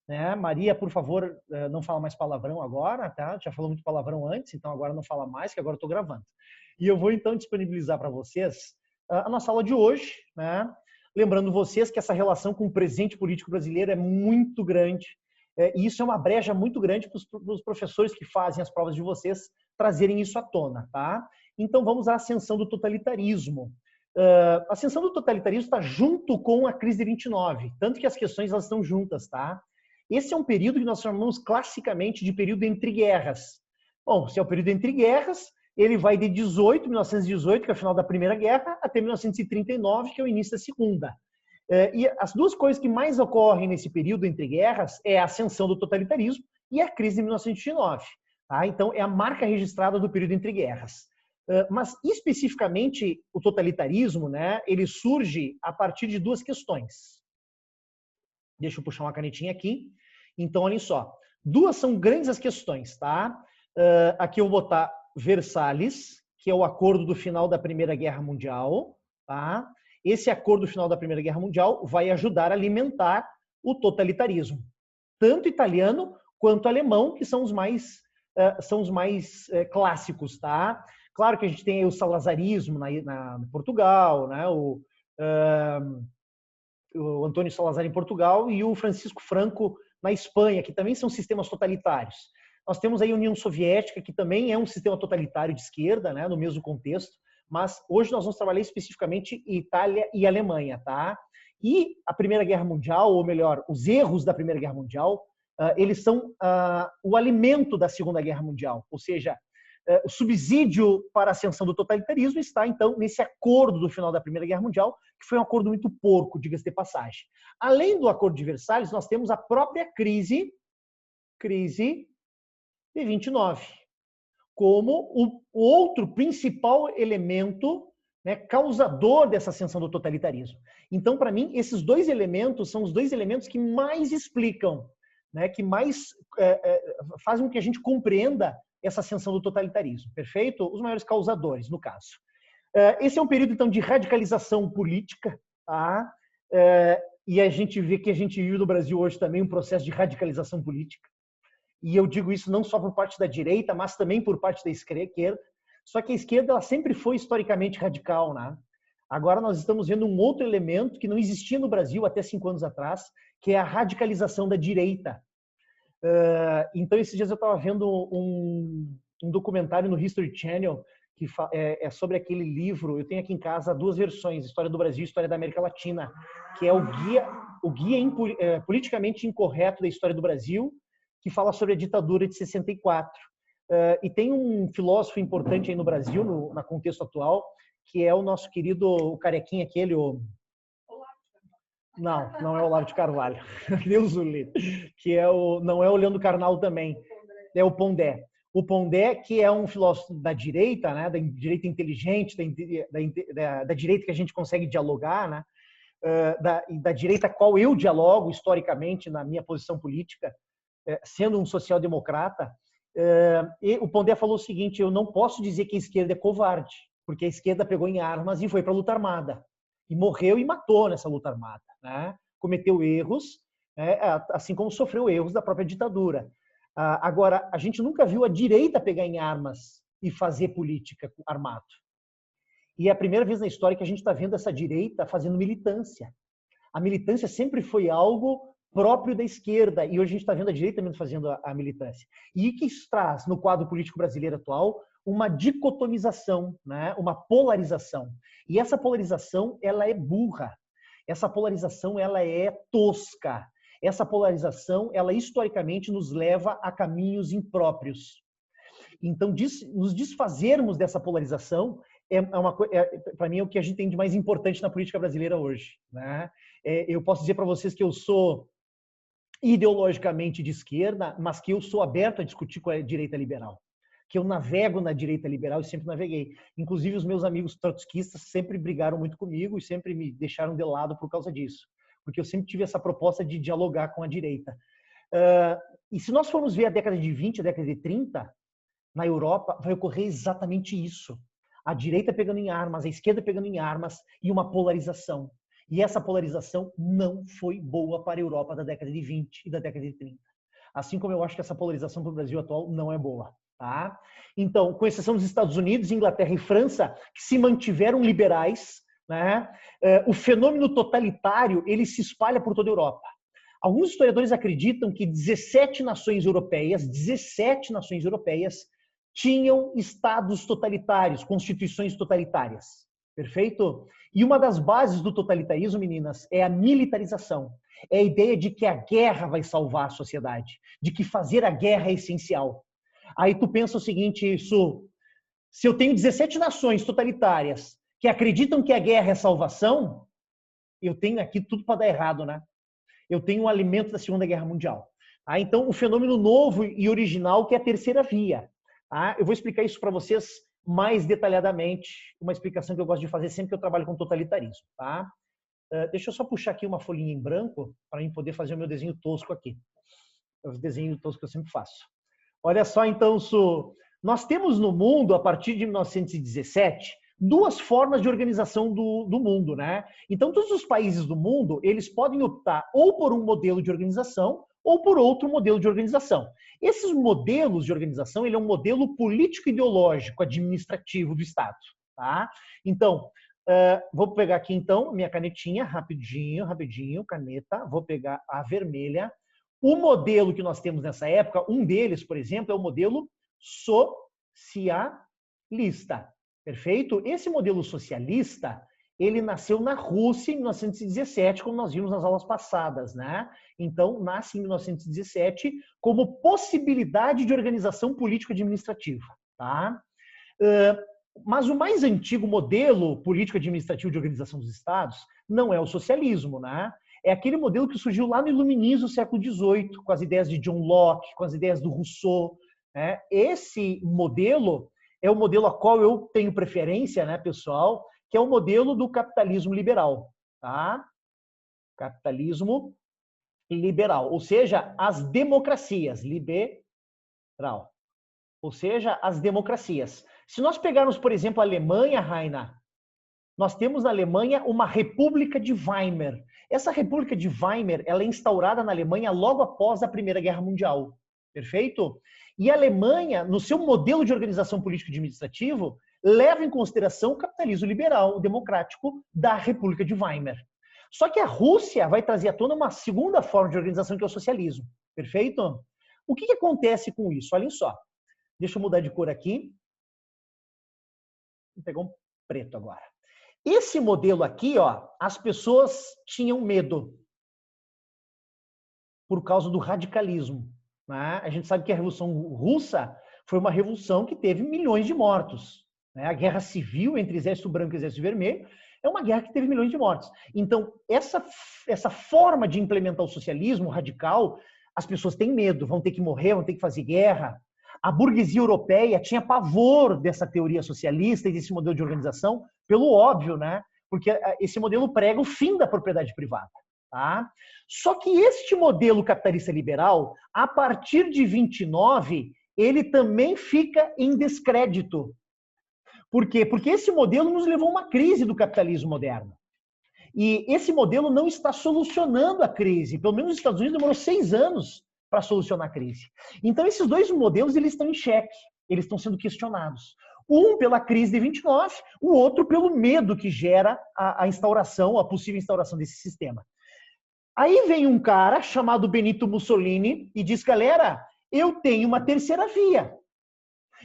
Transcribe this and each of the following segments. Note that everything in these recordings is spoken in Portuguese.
né? Maria, por favor, não fala mais palavrão agora, tá? Já falou muito palavrão antes, então agora não fala mais, que agora eu estou gravando. E eu vou então disponibilizar para vocês a nossa aula de hoje, né? Lembrando vocês que essa relação com o presente político brasileiro é muito grande, e isso é uma brecha muito grande para os professores que fazem as provas de vocês trazerem isso à tona, tá? Então vamos à ascensão do totalitarismo. A ascensão do totalitarismo está junto com a crise de 29, tanto que as questões elas estão juntas, tá? Esse é um período que nós chamamos classicamente de período entre guerras. Bom, se é o período entre guerras, ele vai de 1918, que é o final da Primeira Guerra, até 1939, que é o início da Segunda. E as duas coisas que mais ocorrem nesse período entre guerras é a ascensão do totalitarismo e a crise de 1929. Tá? Então, é a marca registrada do período entre guerras. Mas, especificamente, o totalitarismo, né, ele surge a partir de duas questões. Deixa eu puxar uma canetinha aqui. Então, olhem só. Duas são grandes as questões, tá? Aqui eu vou botar Versalhes, que é o acordo do final da Primeira Guerra Mundial, tá? Esse acordo final da Primeira Guerra Mundial vai ajudar a alimentar o totalitarismo, tanto italiano quanto alemão, que são os mais clássicos, tá? Claro que a gente tem o salazarismo na Portugal, né? O Antônio Salazar em Portugal e o Francisco Franco na Espanha, que também são sistemas totalitários. Nós temos aí a União Soviética, que também é um sistema totalitário de esquerda, né, no mesmo contexto, mas hoje nós vamos trabalhar especificamente em Itália e Alemanha, tá? E a Primeira Guerra Mundial, ou melhor, os erros da Primeira Guerra Mundial, eles são o alimento da Segunda Guerra Mundial, ou seja, o subsídio para a ascensão do totalitarismo está, então, nesse acordo do final da Primeira Guerra Mundial, que foi um acordo muito porco, diga-se de passagem. Além do Acordo de Versalhes, nós temos a própria crise de 29, como o outro principal elemento, né, causador dessa ascensão do totalitarismo. Então, para mim, esses dois elementos são os dois elementos que mais explicam, né, que mais fazem com que a gente compreenda essa ascensão do totalitarismo, perfeito? Os maiores causadores, no caso. Esse é um período, então, de radicalização política, tá? E a gente vê que a gente vive no Brasil hoje também um processo de radicalização política. E eu digo isso não só por parte da direita, mas também por parte da esquerda. Só que a esquerda ela sempre foi historicamente radical, né? Agora nós estamos vendo um outro elemento que não existia no Brasil até 5 anos atrás, que é a radicalização da direita. Então, esses dias eu estava vendo um documentário no History Channel que é sobre aquele livro. Eu tenho aqui em casa duas versões, História do Brasil e História da América Latina, que é o guia politicamente incorreto da história do Brasil, que fala sobre a ditadura de 64. E tem um filósofo importante aí no Brasil, no contexto atual, que é o nosso querido o carequinha aquele, Não é o Olavo de Carvalho. Deus o livre. Não é o Leandro Carnal também. É o Pondé. O Pondé, que é um filósofo da direita, né, da direita inteligente, da direita que a gente consegue dialogar, né, da direita a qual eu dialogo historicamente na minha posição política, sendo um social-democrata. E o Pondé falou o seguinte: eu não posso dizer que a esquerda é covarde, porque a esquerda pegou em armas e foi para a luta armada. E morreu e matou nessa luta armada, né? Cometeu erros, né? Assim como sofreu erros da própria ditadura. Agora, a gente nunca viu a direita pegar em armas e fazer política armado. E é a primeira vez na história que a gente está vendo essa direita fazendo militância. A militância sempre foi algo próprio da esquerda, e hoje a gente está vendo a direita mesmo fazendo a militância. E que isso traz, no quadro político brasileiro atual, uma dicotomização, né? Uma polarização. E essa polarização, ela é burra. Essa polarização, ela é tosca. Essa polarização, ela historicamente nos leva a caminhos impróprios. Então, nos desfazermos dessa polarização para mim, é o que a gente tem de mais importante na política brasileira hoje, né? Eu posso dizer para vocês que eu sou ideologicamente de esquerda, mas que eu sou aberto a discutir com a direita liberal. Que eu navego na direita liberal e sempre naveguei. Inclusive, os meus amigos trotskistas sempre brigaram muito comigo e sempre me deixaram de lado por causa disso. Porque eu sempre tive essa proposta de dialogar com a direita. E se nós formos ver a década de 20, a década de 30, na Europa, vai ocorrer exatamente isso. A direita pegando em armas, a esquerda pegando em armas e uma polarização. E essa polarização não foi boa para a Europa da década de 20 e da década de 30. Assim como eu acho que essa polarização para o Brasil atual não é boa. Tá? Então, com exceção dos Estados Unidos, Inglaterra e França, que se mantiveram liberais, né? O fenômeno totalitário ele se espalha por toda a Europa. Alguns historiadores acreditam que 17 nações europeias tinham estados totalitários, constituições totalitárias. Perfeito? E uma das bases do totalitarismo, meninas, é a militarização. É a ideia de que a guerra vai salvar a sociedade, de que fazer a guerra é essencial. Aí tu pensa o seguinte, Su, se eu tenho 17 nações totalitárias que acreditam que a guerra é salvação, eu tenho aqui tudo para dar errado, né? Eu tenho um alimento da Segunda Guerra Mundial. Tá? Então, um fenômeno novo e original que é a terceira via. Tá? Eu vou explicar isso para vocês mais detalhadamente, uma explicação que eu gosto de fazer sempre que eu trabalho com totalitarismo. Tá? Deixa eu só puxar aqui uma folhinha em branco para eu poder fazer o meu desenho tosco aqui. É os desenhos toscos que eu sempre faço. Olha só, então, Su, nós temos no mundo, a partir de 1917, duas formas de organização do mundo, né? Então, todos os países do mundo, eles podem optar ou por um modelo de organização ou por outro modelo de organização. Esses modelos de organização, ele é um modelo político-ideológico, administrativo do Estado, tá? Então, vou pegar aqui, então, minha canetinha, rapidinho, caneta, vou pegar a vermelha. O modelo que nós temos nessa época, um deles, por exemplo, é o modelo socialista. Perfeito? Esse modelo socialista, ele nasceu na Rússia em 1917, como nós vimos nas aulas passadas, né? Então, nasce em 1917 como possibilidade de organização político-administrativa, tá? Mas o mais antigo modelo político-administrativo de organização dos Estados não é o socialismo, né? É aquele modelo que surgiu lá no Iluminismo do século XVIII, com as ideias de John Locke, com as ideias do Rousseau. Né? Esse modelo é o modelo a qual eu tenho preferência, né, pessoal, que é o modelo do capitalismo liberal. Tá? Capitalismo liberal, ou seja, as democracias, liberal. Ou seja, as democracias. Se nós pegarmos, por exemplo, a Alemanha, Raina, nós temos na Alemanha uma República de Weimar. Essa República de Weimar, ela é instaurada na Alemanha logo após a Primeira Guerra Mundial. Perfeito? E a Alemanha, no seu modelo de organização político e administrativo, leva em consideração o capitalismo liberal, democrático da República de Weimar. Só que a Rússia vai trazer à tona uma segunda forma de organização, que é o socialismo. Perfeito? O que acontece com isso? Olhem só. Deixa eu mudar de cor aqui. Vou pegar um preto agora. Esse modelo aqui, ó, as pessoas tinham medo por causa do radicalismo. Né? A gente sabe que a Revolução Russa foi uma revolução que teve milhões de mortos. Né? A guerra civil entre Exército Branco e Exército Vermelho é uma guerra que teve milhões de mortos. Então, essa forma de implementar o socialismo radical, as pessoas têm medo, vão ter que morrer, vão ter que fazer guerra. A burguesia europeia tinha pavor dessa teoria socialista e desse modelo de organização, pelo óbvio, né? Porque esse modelo prega o fim da propriedade privada. Tá? Só que este modelo capitalista liberal, a partir de 29, ele também fica em descrédito. Por quê? Porque esse modelo nos levou a uma crise do capitalismo moderno. E esse modelo não está solucionando a crise. Pelo menos nos Estados Unidos demorou 6 anos para solucionar a crise. Então, esses dois modelos eles estão em xeque, eles estão sendo questionados. Um pela crise de 29, o outro pelo medo que gera a instauração, a possível instauração desse sistema. Aí vem um cara chamado Benito Mussolini e diz, galera, eu tenho uma terceira via.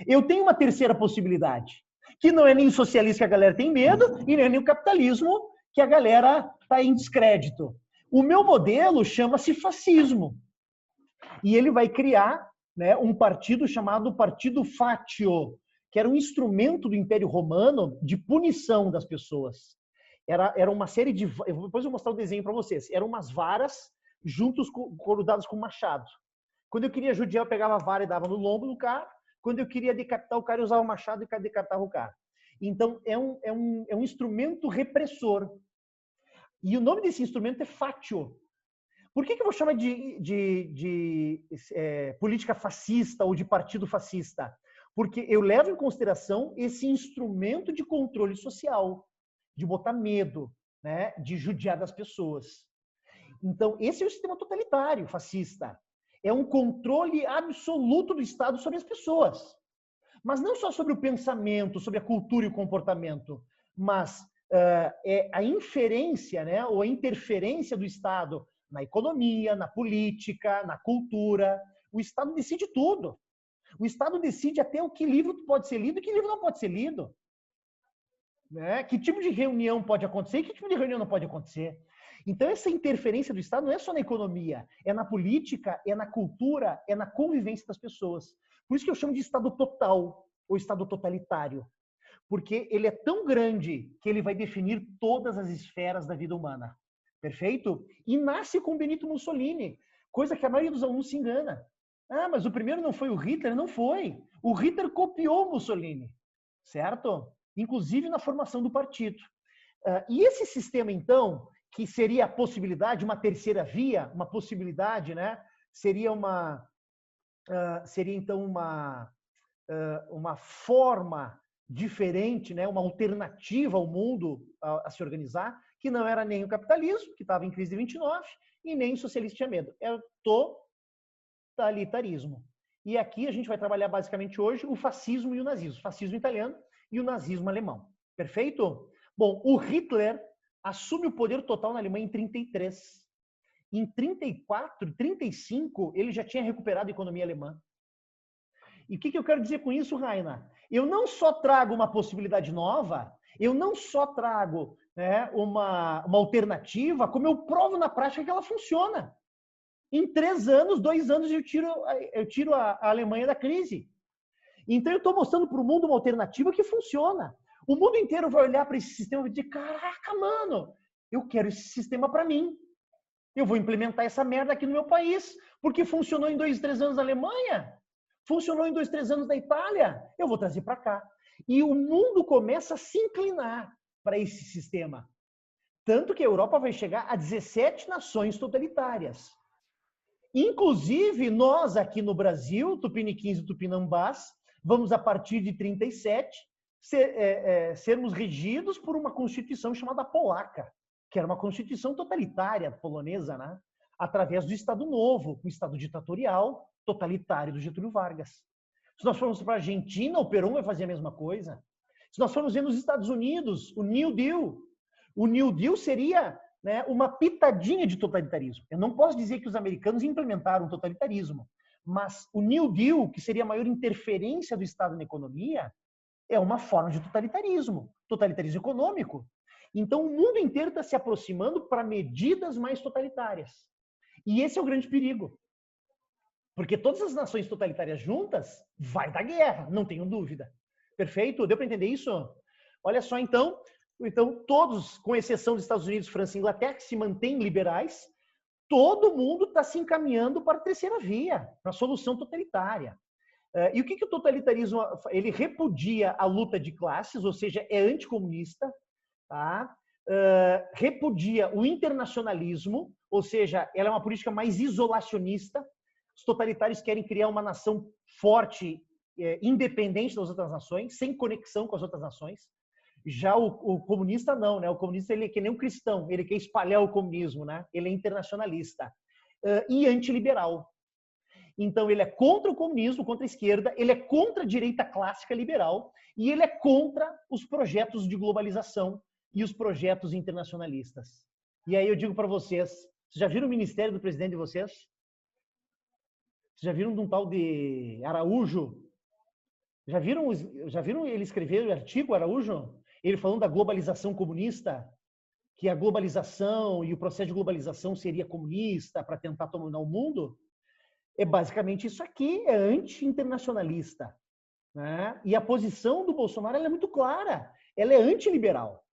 Eu tenho uma terceira possibilidade, que não é nem o socialismo que a galera tem medo e nem o capitalismo que a galera está em descrédito. O meu modelo chama-se fascismo. E ele vai criar, né, um partido chamado Partido Fátio, que era um instrumento do Império Romano de punição das pessoas. Era uma série de... Depois eu vou mostrar o desenho para vocês. Eram umas varas juntos, grudadas com machado. Quando eu queria judiar, eu pegava a vara e dava no lombo do cara. Quando eu queria decapitar o cara, eu usava o machado e decapitava o cara. Então, é um instrumento repressor. E o nome desse instrumento é Fátio. Por que eu vou chamar de política fascista ou de partido fascista? Porque eu levo em consideração esse instrumento de controle social, de botar medo, né, de judiar das pessoas. Então, esse é o sistema totalitário, fascista. É um controle absoluto do Estado sobre as pessoas. Mas não só sobre o pensamento, sobre a cultura e o comportamento, mas é a inferência, né, ou a interferência do Estado na economia, na política, na cultura. O Estado decide tudo. O Estado decide até o que livro pode ser lido e que livro não pode ser lido. Né? Que tipo de reunião pode acontecer e que tipo de reunião não pode acontecer. Então, essa interferência do Estado não é só na economia, é na política, é na cultura, é na convivência das pessoas. Por isso que eu chamo de Estado total, ou Estado totalitário. Porque ele é tão grande que ele vai definir todas as esferas da vida humana. Perfeito? E nasce com Benito Mussolini, coisa que a maioria dos alunos se engana. Ah, mas o primeiro não foi o Hitler? Não foi. O Hitler copiou Mussolini, certo? Inclusive na formação do partido. E esse sistema, então, que seria a possibilidade, uma terceira via, uma possibilidade, né? Seria então uma forma diferente, né? Uma alternativa ao mundo a se organizar, que não era nem o capitalismo, que estava em crise de 29, e nem o socialista tinha medo. É o totalitarismo. E aqui a gente vai trabalhar basicamente hoje o fascismo e o nazismo. O fascismo italiano e o nazismo alemão. Perfeito? Bom, o Hitler assume o poder total na Alemanha em 33. Em 34, 35, ele já tinha recuperado a economia alemã. E o que eu quero dizer com isso, Raina? Eu não só trago uma possibilidade nova, eu não só trago, né, uma alternativa, como eu provo na prática que ela funciona. Em 3 anos, 2 anos, eu tiro a Alemanha da crise. Então, eu estou mostrando para o mundo uma alternativa que funciona. O mundo inteiro vai olhar para esse sistema e dizer, caraca, mano, eu quero esse sistema para mim. Eu vou implementar essa merda aqui no meu país, porque funcionou em 2, 3 anos na Alemanha, funcionou em 2, 3 anos na Itália, eu vou trazer para cá. E o mundo começa a se inclinar para esse sistema. Tanto que a Europa vai chegar a 17 nações totalitárias. Inclusive, nós aqui no Brasil, Tupiniquins e Tupinambás, vamos, a partir de 37, sermos regidos por uma constituição chamada polaca, que era uma constituição totalitária polonesa, né? Através do Estado Novo, o Estado ditatorial, totalitário do Getúlio Vargas. Se nós formos para a Argentina, o Perón vai fazer a mesma coisa. Se nós formos ver nos Estados Unidos, o New Deal seria, né, uma pitadinha de totalitarismo. Eu não posso dizer que os americanos implementaram o totalitarismo, mas o New Deal, que seria a maior interferência do Estado na economia, é uma forma de totalitarismo econômico. Então, o mundo inteiro está se aproximando para medidas mais totalitárias. E esse é o grande perigo. Porque todas as nações totalitárias juntas vai dar guerra, não tenho dúvida. Perfeito? Deu para entender isso? Olha só, então, todos, com exceção dos Estados Unidos, França e Inglaterra, que se mantêm liberais, todo mundo está se encaminhando para a terceira via, para a solução totalitária. E o que o totalitarismo, ele repudia a luta de classes, ou seja, é anticomunista, tá? Repudia o internacionalismo, ou seja, ela é uma política mais isolacionista. Os totalitários querem criar uma nação forte, independente das outras nações, sem conexão com as outras nações. Já o comunista não, né? O comunista, ele é que nem um cristão, ele quer espalhar o comunismo, né? Ele é internacionalista e antiliberal. Então, ele é contra o comunismo, contra a esquerda, ele é contra a direita clássica liberal e ele é contra os projetos de globalização e os projetos internacionalistas. E aí eu digo para vocês, vocês já viram o ministério do presidente de vocês? Vocês já viram de um tal de Araújo? Já viram ele escrever o artigo, Araújo? Ele falando da globalização comunista, que a globalização e o processo de globalização seria comunista para tentar dominar o mundo? É basicamente isso aqui, é anti-internacionalista. Né? E a posição do Bolsonaro ela é muito clara, ela é antiliberal.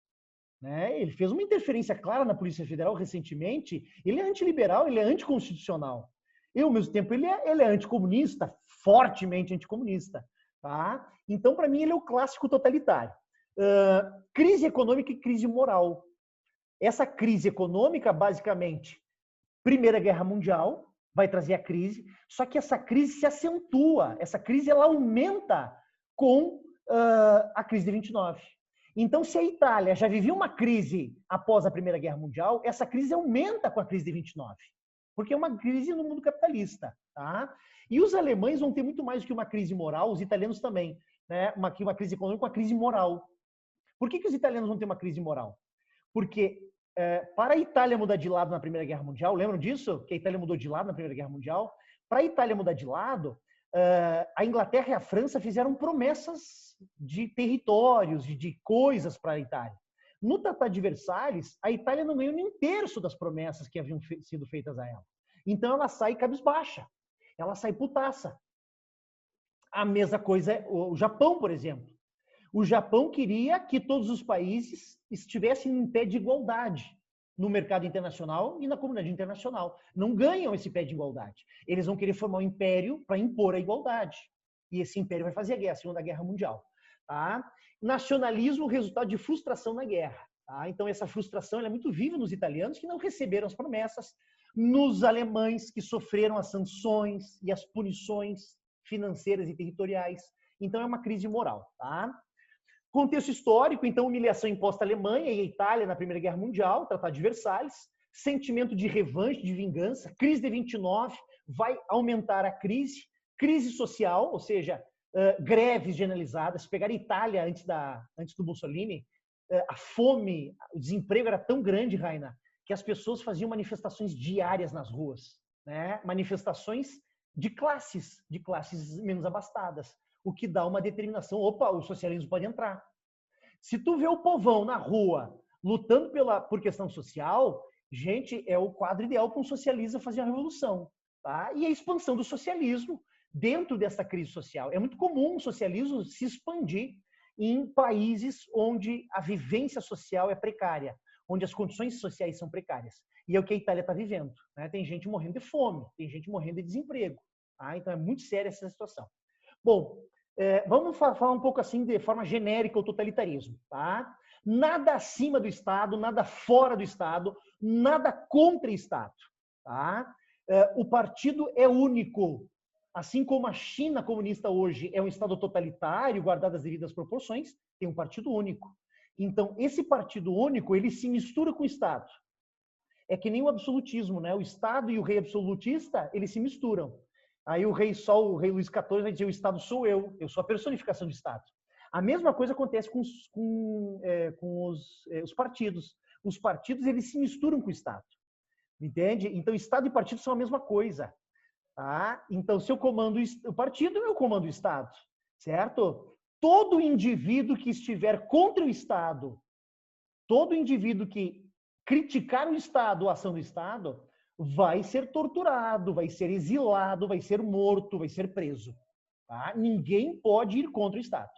Né? Ele fez uma interferência clara na Polícia Federal recentemente, ele é antiliberal, ele é anticonstitucional. E, ao mesmo tempo, ele é anticomunista, fortemente anticomunista. Tá? Então, para mim, ele é o clássico totalitário. Crise econômica e crise moral. Essa crise econômica, basicamente, Primeira Guerra Mundial, vai trazer a crise, só que essa crise se acentua, essa crise ela aumenta com a crise de 29. Então, se a Itália já vivia uma crise após a Primeira Guerra Mundial, essa crise aumenta com a crise de 29, porque é uma crise no mundo capitalista, tá? E os alemães vão ter muito mais do que uma crise moral, os italianos também, né? Uma crise econômica, uma crise moral. Por que os italianos vão ter uma crise moral? Porque para a Itália mudar de lado na Primeira Guerra Mundial, lembram disso? Que a Itália mudou de lado na Primeira Guerra Mundial? Para a Itália mudar de lado, a Inglaterra e a França fizeram promessas de territórios, de coisas para a Itália. No Tratado de Versalhes, a Itália não ganhou nem um terço das promessas que haviam sido feitas a ela. Então ela sai cabisbaixa, ela sai putaça. A mesma coisa é o Japão, por exemplo. O Japão queria que todos os países estivessem em pé de igualdade no mercado internacional e na comunidade internacional. Não ganham esse pé de igualdade. Eles vão querer formar um império para impor a igualdade. E esse império vai fazer a Segunda Guerra Mundial. Tá? Nacionalismo, resultado de frustração na guerra. Tá? Então, essa frustração é muito viva nos italianos que não receberam as promessas, nos alemães que sofreram as sanções e as punições financeiras e territoriais. Então, é uma crise moral. Tá? Contexto histórico, então, humilhação imposta à Alemanha e à Itália na Primeira Guerra Mundial, Tratado de Versalhes, sentimento de revanche, de vingança, crise de 29, vai aumentar a crise, crise social, ou seja, greves generalizadas. Se pegar a Itália antes do Mussolini, a fome, o desemprego era tão grande, Raina, que as pessoas faziam manifestações diárias nas ruas, né? Manifestações de classes menos abastadas, o que dá uma determinação, opa, o socialismo pode entrar. Se tu vê o povão na rua lutando por questão social, gente, é o quadro ideal para um socialista fazer a revolução. Tá? E a expansão do socialismo dentro dessa crise social. É muito comum o socialismo se expandir em países onde a vivência social é precária, onde as condições sociais são precárias. E é o que a Itália está vivendo. Né? Tem gente morrendo de fome, tem gente morrendo de desemprego. Tá? Então é muito séria essa situação. Bom, vamos falar um pouco assim de forma genérica o totalitarismo. Tá? Nada acima do Estado, nada fora do Estado, nada contra o Estado. Tá? O partido é único. Assim como a China comunista hoje é um Estado totalitário, guardado as devidas proporções, tem um partido único. Então, esse partido único, ele se mistura com o Estado. É que nem o absolutismo, né? O Estado e o rei absolutista, eles se misturam. Aí o rei Luís XIV vai dizer, o Estado sou eu sou a personificação do Estado. A mesma coisa acontece com os partidos. Os partidos, eles se misturam com o Estado. Entende? Então, Estado e partido são a mesma coisa. Tá? Então, se eu comando o partido, eu comando o Estado. Certo? Todo indivíduo que estiver contra o Estado, todo indivíduo que criticar o Estado ou a ação do Estado, vai ser torturado, vai ser exilado, vai ser morto, vai ser preso. Tá? Ninguém pode ir contra o Estado.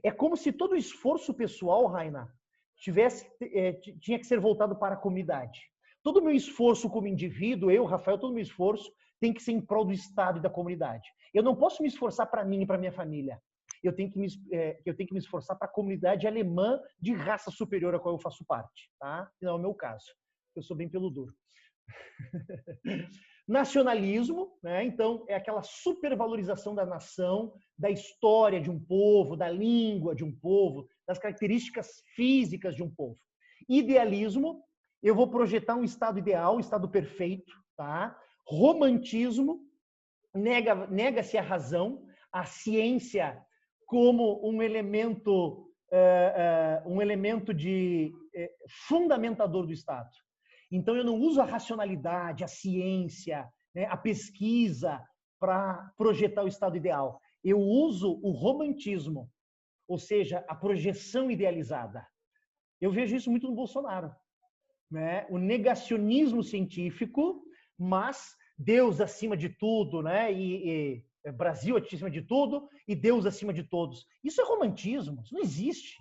É como se todo o esforço pessoal, Raina, tinha que ser voltado para a comunidade. Todo o meu esforço como indivíduo, eu, Rafael, todo o meu esforço tem que ser em prol do Estado e da comunidade. Eu não posso me esforçar para mim e para minha família. Eu tenho que me esforçar para a comunidade alemã de raça superior a qual eu faço parte. Tá? Não é o meu caso. Eu sou bem pelo duro. Nacionalismo, né? Então, é aquela supervalorização da nação, da história de um povo, da língua de um povo, das características físicas de um povo. Idealismo, eu vou projetar um estado ideal, um estado perfeito. Tá? Romantismo, nega-se a razão, a ciência como um elemento fundamentador do Estado. Então, eu não uso a racionalidade, a ciência, né, a pesquisa para projetar o Estado ideal. Eu uso o romantismo, ou seja, a projeção idealizada. Eu vejo isso muito no Bolsonaro. Né? O negacionismo científico, mas Deus acima de tudo, né? E Brasil acima de tudo e Deus acima de todos. Isso é romantismo, isso não existe.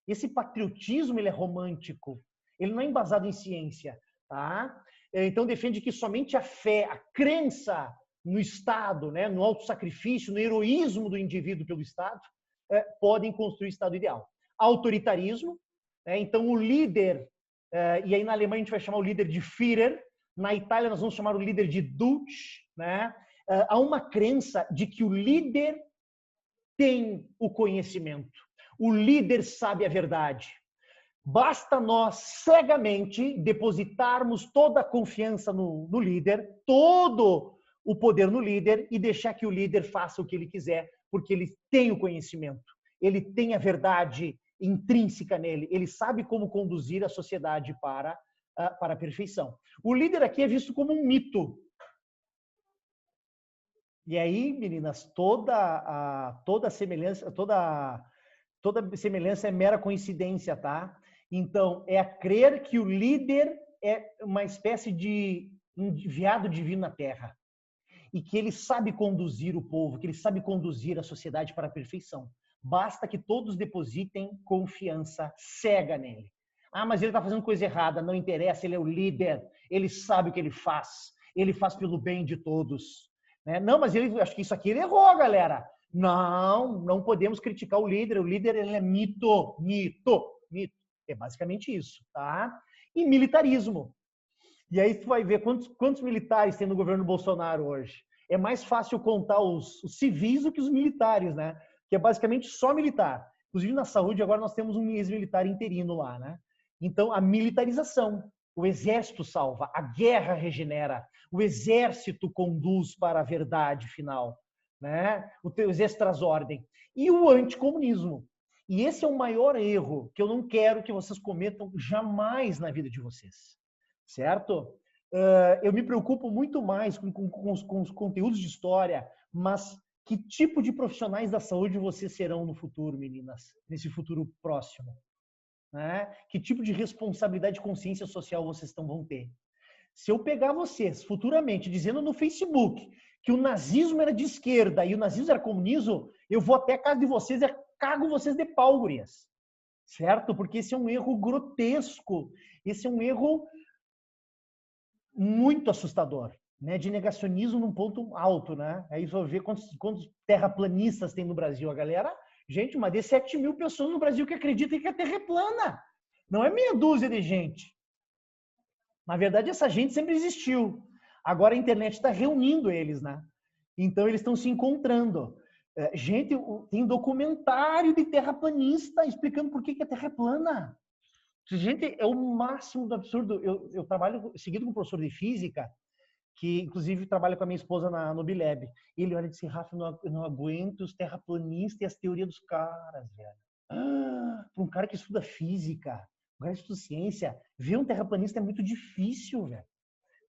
Esse patriotismo, ele é romântico, ele não é embasado em ciência. Tá? Então, defende que somente a fé, a crença no Estado, né? No autossacrifício, no heroísmo do indivíduo pelo Estado, podem construir o Estado ideal. Autoritarismo, né? Então o líder, e aí na Alemanha a gente vai chamar o líder de Führer, na Itália nós vamos chamar o líder de Duce, né? Há uma crença de que o líder tem o conhecimento. O líder sabe a verdade. Basta nós cegamente depositarmos toda a confiança no líder, todo o poder no líder e deixar que o líder faça o que ele quiser, porque ele tem o conhecimento, ele tem a verdade intrínseca nele, ele sabe como conduzir a sociedade para a perfeição. O líder aqui é visto como um mito. E aí, meninas, toda semelhança é mera coincidência, tá? Então, é a crer que o líder é uma espécie de enviado divino na Terra e que ele sabe conduzir o povo, que ele sabe conduzir a sociedade para a perfeição. Basta que todos depositem confiança cega nele. Ah, mas ele está fazendo coisa errada, não interessa, ele é o líder, ele sabe o que ele faz pelo bem de todos. Né? Não, mas acho que isso aqui ele errou, galera. Não podemos criticar o líder ele é mito. É basicamente isso, tá? E militarismo. E aí tu vai ver quantos militares tem no governo Bolsonaro hoje. É mais fácil contar os civis do que os militares, né? Que é basicamente só militar. Inclusive na saúde agora nós temos um ex-militar interino lá, né? Então a militarização, o exército salva, a guerra regenera, o exército conduz para a verdade final, né? O exército traz ordem. E o anticomunismo. E esse é o maior erro que eu não quero que vocês cometam jamais na vida de vocês. Certo? Eu me preocupo muito mais com os conteúdos de história, mas que tipo de profissionais da saúde vocês serão no futuro, meninas? Nesse futuro próximo? Né? Que tipo de responsabilidade e consciência social vocês vão ter? Se eu pegar vocês futuramente dizendo no Facebook que o nazismo era de esquerda e o nazismo era comunismo, eu vou até a casa de vocês e cago vocês de pau, gurias. Certo? Porque esse é um erro grotesco. Esse é um erro muito assustador, né? De negacionismo num ponto alto, né? Aí você vai ver quantos terraplanistas tem no Brasil. A galera, gente, mas de 7 mil pessoas no Brasil que acreditam que a Terra é plana. Não é meia dúzia de gente. Na verdade, essa gente sempre existiu. Agora a internet está reunindo eles, né? Então eles estão se encontrando. Gente, tem documentário de terraplanista explicando por que a Terra é plana. Gente, é o máximo do absurdo. Eu trabalho seguido com um professor de física, que inclusive trabalha com a minha esposa no Bileb. Ele olha e diz assim, Rafa, eu não aguento os terraplanistas e as teorias dos caras, velho. Para um cara que estuda física, um cara que estuda ciência, ver um terraplanista é muito difícil, velho.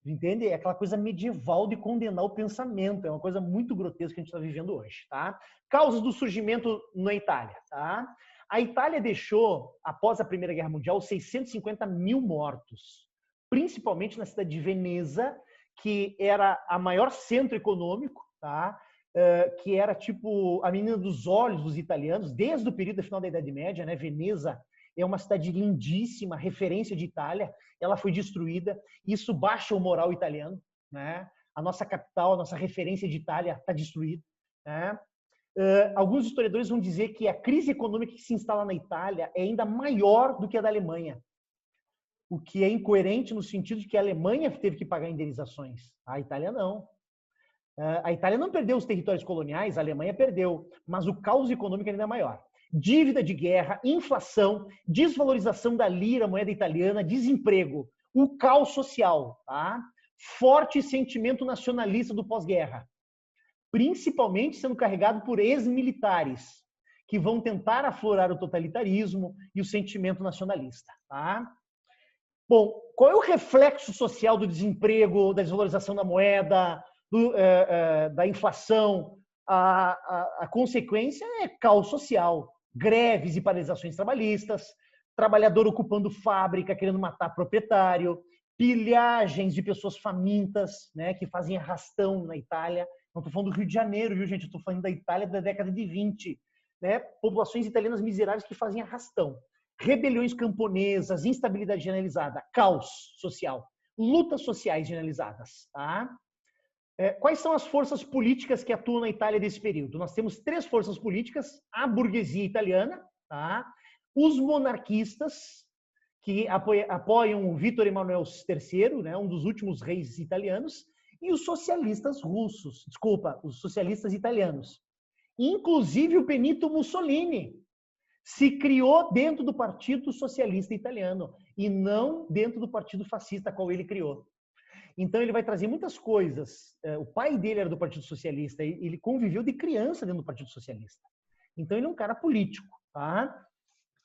Entende? É aquela coisa medieval de condenar o pensamento. É uma coisa muito grotesca que a gente está vivendo hoje, tá? Causas do surgimento na Itália, tá? A Itália deixou, após a Primeira Guerra Mundial, 650 mil mortos, principalmente na cidade de Veneza, que era a maior centro econômico, tá? Que era tipo a menina dos olhos dos italianos, desde o período final da Idade Média, né? Veneza é uma cidade lindíssima, referência de Itália, ela foi destruída, isso baixa o moral italiano, né? A nossa capital, a nossa referência de Itália está destruída, né? Alguns historiadores vão dizer que a crise econômica que se instala na Itália é ainda maior do que a da Alemanha, o que é incoerente no sentido de que a Alemanha teve que pagar indenizações, a Itália não. A Itália não perdeu os territórios coloniais, a Alemanha perdeu, mas o caos econômico ainda é maior. Dívida de guerra, inflação, desvalorização da lira, moeda italiana, desemprego, o caos social, tá? Forte sentimento nacionalista do pós-guerra, principalmente sendo carregado por ex-militares, que vão tentar aflorar o totalitarismo e o sentimento nacionalista. Tá? Bom, qual é o reflexo social do desemprego, da desvalorização da moeda, da inflação? A consequência é caos social, greves e paralisações trabalhistas, trabalhador ocupando fábrica, querendo matar proprietário, pilhagens de pessoas famintas, né, que fazem arrastão na Itália. Não estou falando do Rio de Janeiro, viu, gente? Estou falando da Itália da década de 20. Né? Populações italianas miseráveis que fazem arrastão. Rebeliões camponesas, instabilidade generalizada, caos social, lutas sociais generalizadas. Tá? Quais são as forças políticas que atuam na Itália desse período? Nós temos 3 forças políticas, a burguesia italiana, tá? Os monarquistas, que apoiam o Vítor Emanuel III, né? Um dos últimos reis italianos, e os socialistas russos, os socialistas italianos. Inclusive o Benito Mussolini, se criou dentro do Partido Socialista Italiano e não dentro do Partido Fascista, qual ele criou. Então, ele vai trazer muitas coisas. O pai dele era do Partido Socialista, ele conviveu de criança dentro do Partido Socialista. Então, ele é um cara político, tá?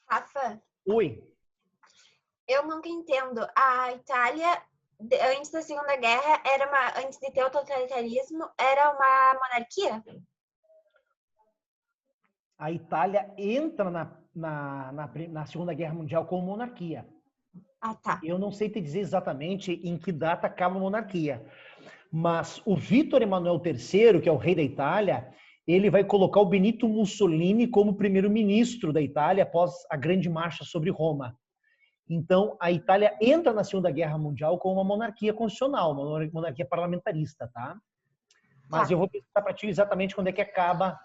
Rafa, Oi. eu nunca entendo. A Itália, antes da Segunda Guerra, antes de ter o totalitarismo, era uma monarquia? A Itália entra na Segunda Guerra Mundial como monarquia. Ah, tá. Eu não sei te dizer exatamente em que data acaba a monarquia, mas o Vítor Emanuel III, que é o rei da Itália, ele vai colocar o Benito Mussolini como primeiro-ministro da Itália após a Grande Marcha sobre Roma. Então, a Itália entra na Segunda Guerra Mundial como uma monarquia constitucional, uma monarquia parlamentarista, tá? Mas eu vou pensar para ti exatamente quando é que acaba,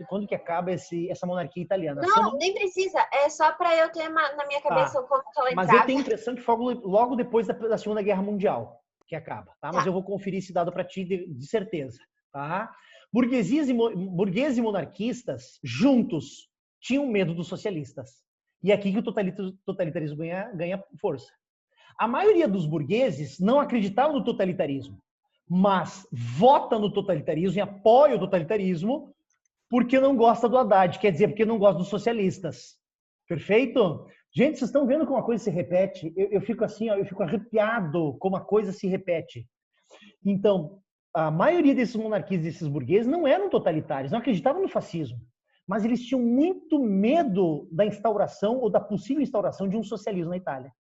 quando que acaba essa monarquia italiana. Não, nem precisa. É só para eu ter na minha cabeça como que ela Mas entrava. eu tenho a impressão que foi logo depois da Segunda Guerra Mundial que acaba, tá? Mas eu vou conferir esse dado para ti de certeza, tá? Burgueses e monarquistas juntos tinham medo dos socialistas. E é aqui que o totalitarismo ganha força. A maioria dos burgueses não acreditava no totalitarismo, mas vota no totalitarismo e apoia o totalitarismo porque não gosta do Haddad, quer dizer, porque não gosta dos socialistas. Perfeito? Gente, vocês estão vendo como a coisa se repete? Eu fico assim, eu fico arrepiado como a coisa se repete. Então, a maioria desses monarquistas, desses burgueses, não eram totalitários, não acreditavam no fascismo, mas eles tinham muito medo da instauração ou da possível instauração de um socialismo na Itália.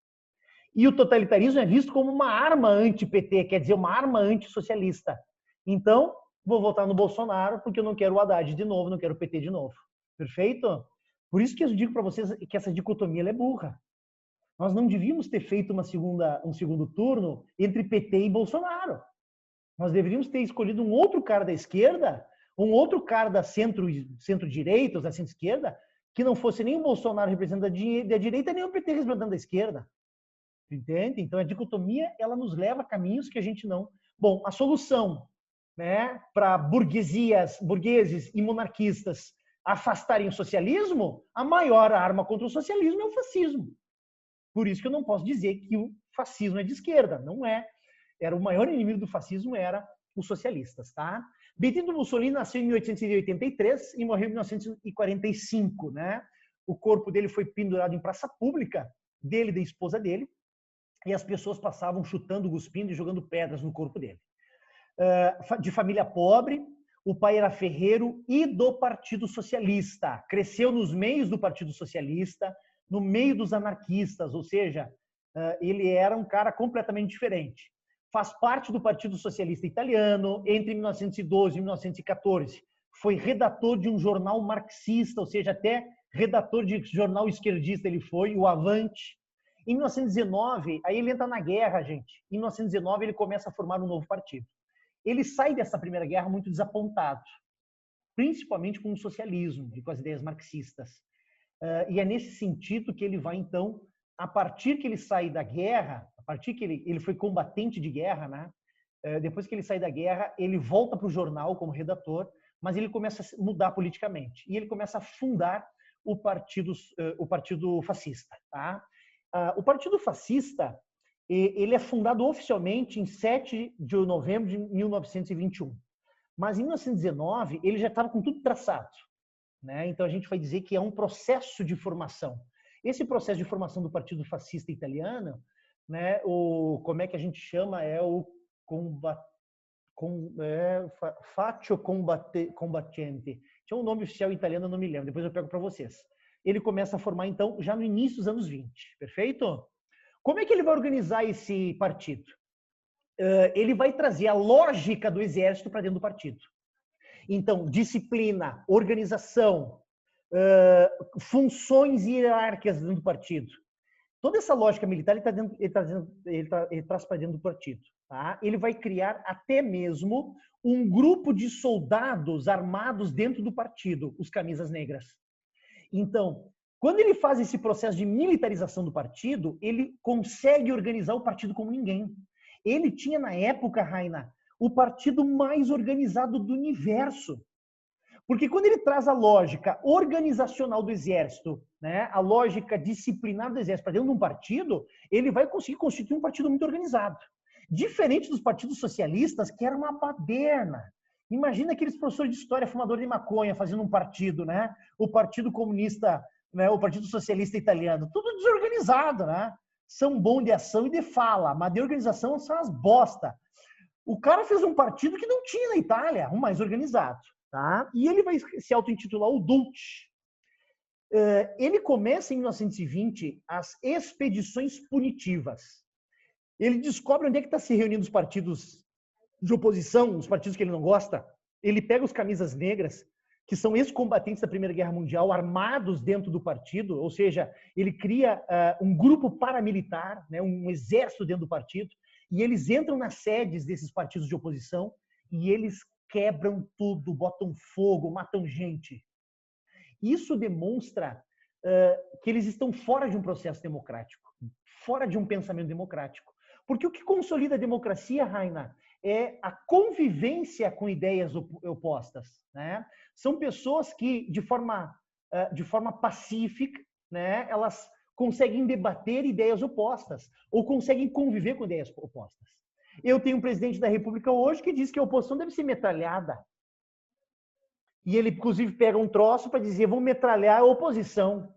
E o totalitarismo é visto como uma arma anti-PT, quer dizer, uma arma antissocialista. Então, vou votar no Bolsonaro porque eu não quero o Haddad de novo, não quero o PT de novo. Perfeito? Por isso que eu digo para vocês que essa dicotomia é burra. Nós não devíamos ter feito um segundo turno entre PT e Bolsonaro. Nós deveríamos ter escolhido um outro cara da esquerda, um outro cara da centro-direita, ou da centro-esquerda, que não fosse nem o Bolsonaro representando a direita, nem o PT representando a esquerda. Entende? Então, a dicotomia, ela nos leva a caminhos que a gente não... Bom, a solução, né, para burgueses e monarquistas afastarem o socialismo, a maior arma contra o socialismo é o fascismo. Por isso que eu não posso dizer que o fascismo é de esquerda. Não é. O maior inimigo do fascismo era os socialistas, tá? Benito Mussolini nasceu em 1883 e morreu em 1945, né? O corpo dele foi pendurado em praça pública, dele e da esposa dele, e as pessoas passavam chutando, cuspindo e jogando pedras no corpo dele. De família pobre, o pai era ferreiro e do Partido Socialista. Cresceu nos meios do Partido Socialista, no meio dos anarquistas, ou seja, ele era um cara completamente diferente. Faz parte do Partido Socialista Italiano entre 1912 e 1914. Foi redator de um jornal marxista, ou seja, até redator de jornal esquerdista ele foi, o Avante. Em 1919, aí ele entra na guerra, gente. Em 1919, ele começa a formar um novo partido. Ele sai dessa Primeira Guerra muito desapontado, principalmente com o socialismo e com as ideias marxistas. E é nesse sentido que ele vai, então, a partir que ele sai da guerra, a partir que ele foi combatente de guerra, né? Depois que ele sai da guerra, ele volta para o jornal como redator, mas ele começa a mudar politicamente. E ele começa a fundar o partido fascista, tá? O Partido Fascista, ele é fundado oficialmente em 7 de novembro de 1921. Mas em 1919, ele já estava com tudo traçado, né? Então a gente vai dizer que é um processo de formação. Esse processo de formação do Partido Fascista Italiano, né, como é que a gente chama? É o Faccio Combattente. Tinha um nome oficial italiano, eu não me lembro, depois eu pego para vocês. Ele começa a formar, então, já no início dos anos 20, perfeito? Como é que ele vai organizar esse partido? Ele vai trazer a lógica do exército para dentro do partido. Então, disciplina, organização, funções hierárquicas dentro do partido. Toda essa lógica militar ele traz para dentro do partido. Tá? Ele vai criar até mesmo um grupo de soldados armados dentro do partido, os camisas negras. Então, quando ele faz esse processo de militarização do partido, ele consegue organizar o partido como ninguém. Ele tinha, na época, Raina, o partido mais organizado do universo. Porque quando ele traz a lógica organizacional do exército, né, a lógica disciplinar do exército para dentro de um partido, ele vai conseguir constituir um partido muito organizado. Diferente dos partidos socialistas, que era uma baderna. Imagina aqueles professores de história fumadores de maconha fazendo um partido, né? O Partido Comunista, né? O Partido Socialista Italiano. Tudo desorganizado, né? São bons de ação e de fala, mas de organização são as bosta. O cara fez um partido que não tinha na Itália, um mais organizado. Tá? E ele vai se auto-intitular o Dulce. Ele começa em 1920 as expedições punitivas. Ele descobre onde é que está se reunindo os partidos de oposição, os partidos que ele não gosta. Ele pega os camisas negras, que são ex-combatentes da Primeira Guerra Mundial, armados dentro do partido, ou seja, ele cria um grupo paramilitar, né, um exército dentro do partido, e eles entram nas sedes desses partidos de oposição e eles quebram tudo, botam fogo, matam gente. Isso demonstra que eles estão fora de um processo democrático, fora de um pensamento democrático. Porque o que consolida a democracia, Raina, é a convivência com ideias opostas. Né? São pessoas que, de forma pacífica, né, elas conseguem debater ideias opostas ou conseguem conviver com ideias opostas. Eu tenho um presidente da República hoje que diz que a oposição deve ser metralhada. E ele, inclusive, pega um troço para dizer, vamos metralhar a oposição.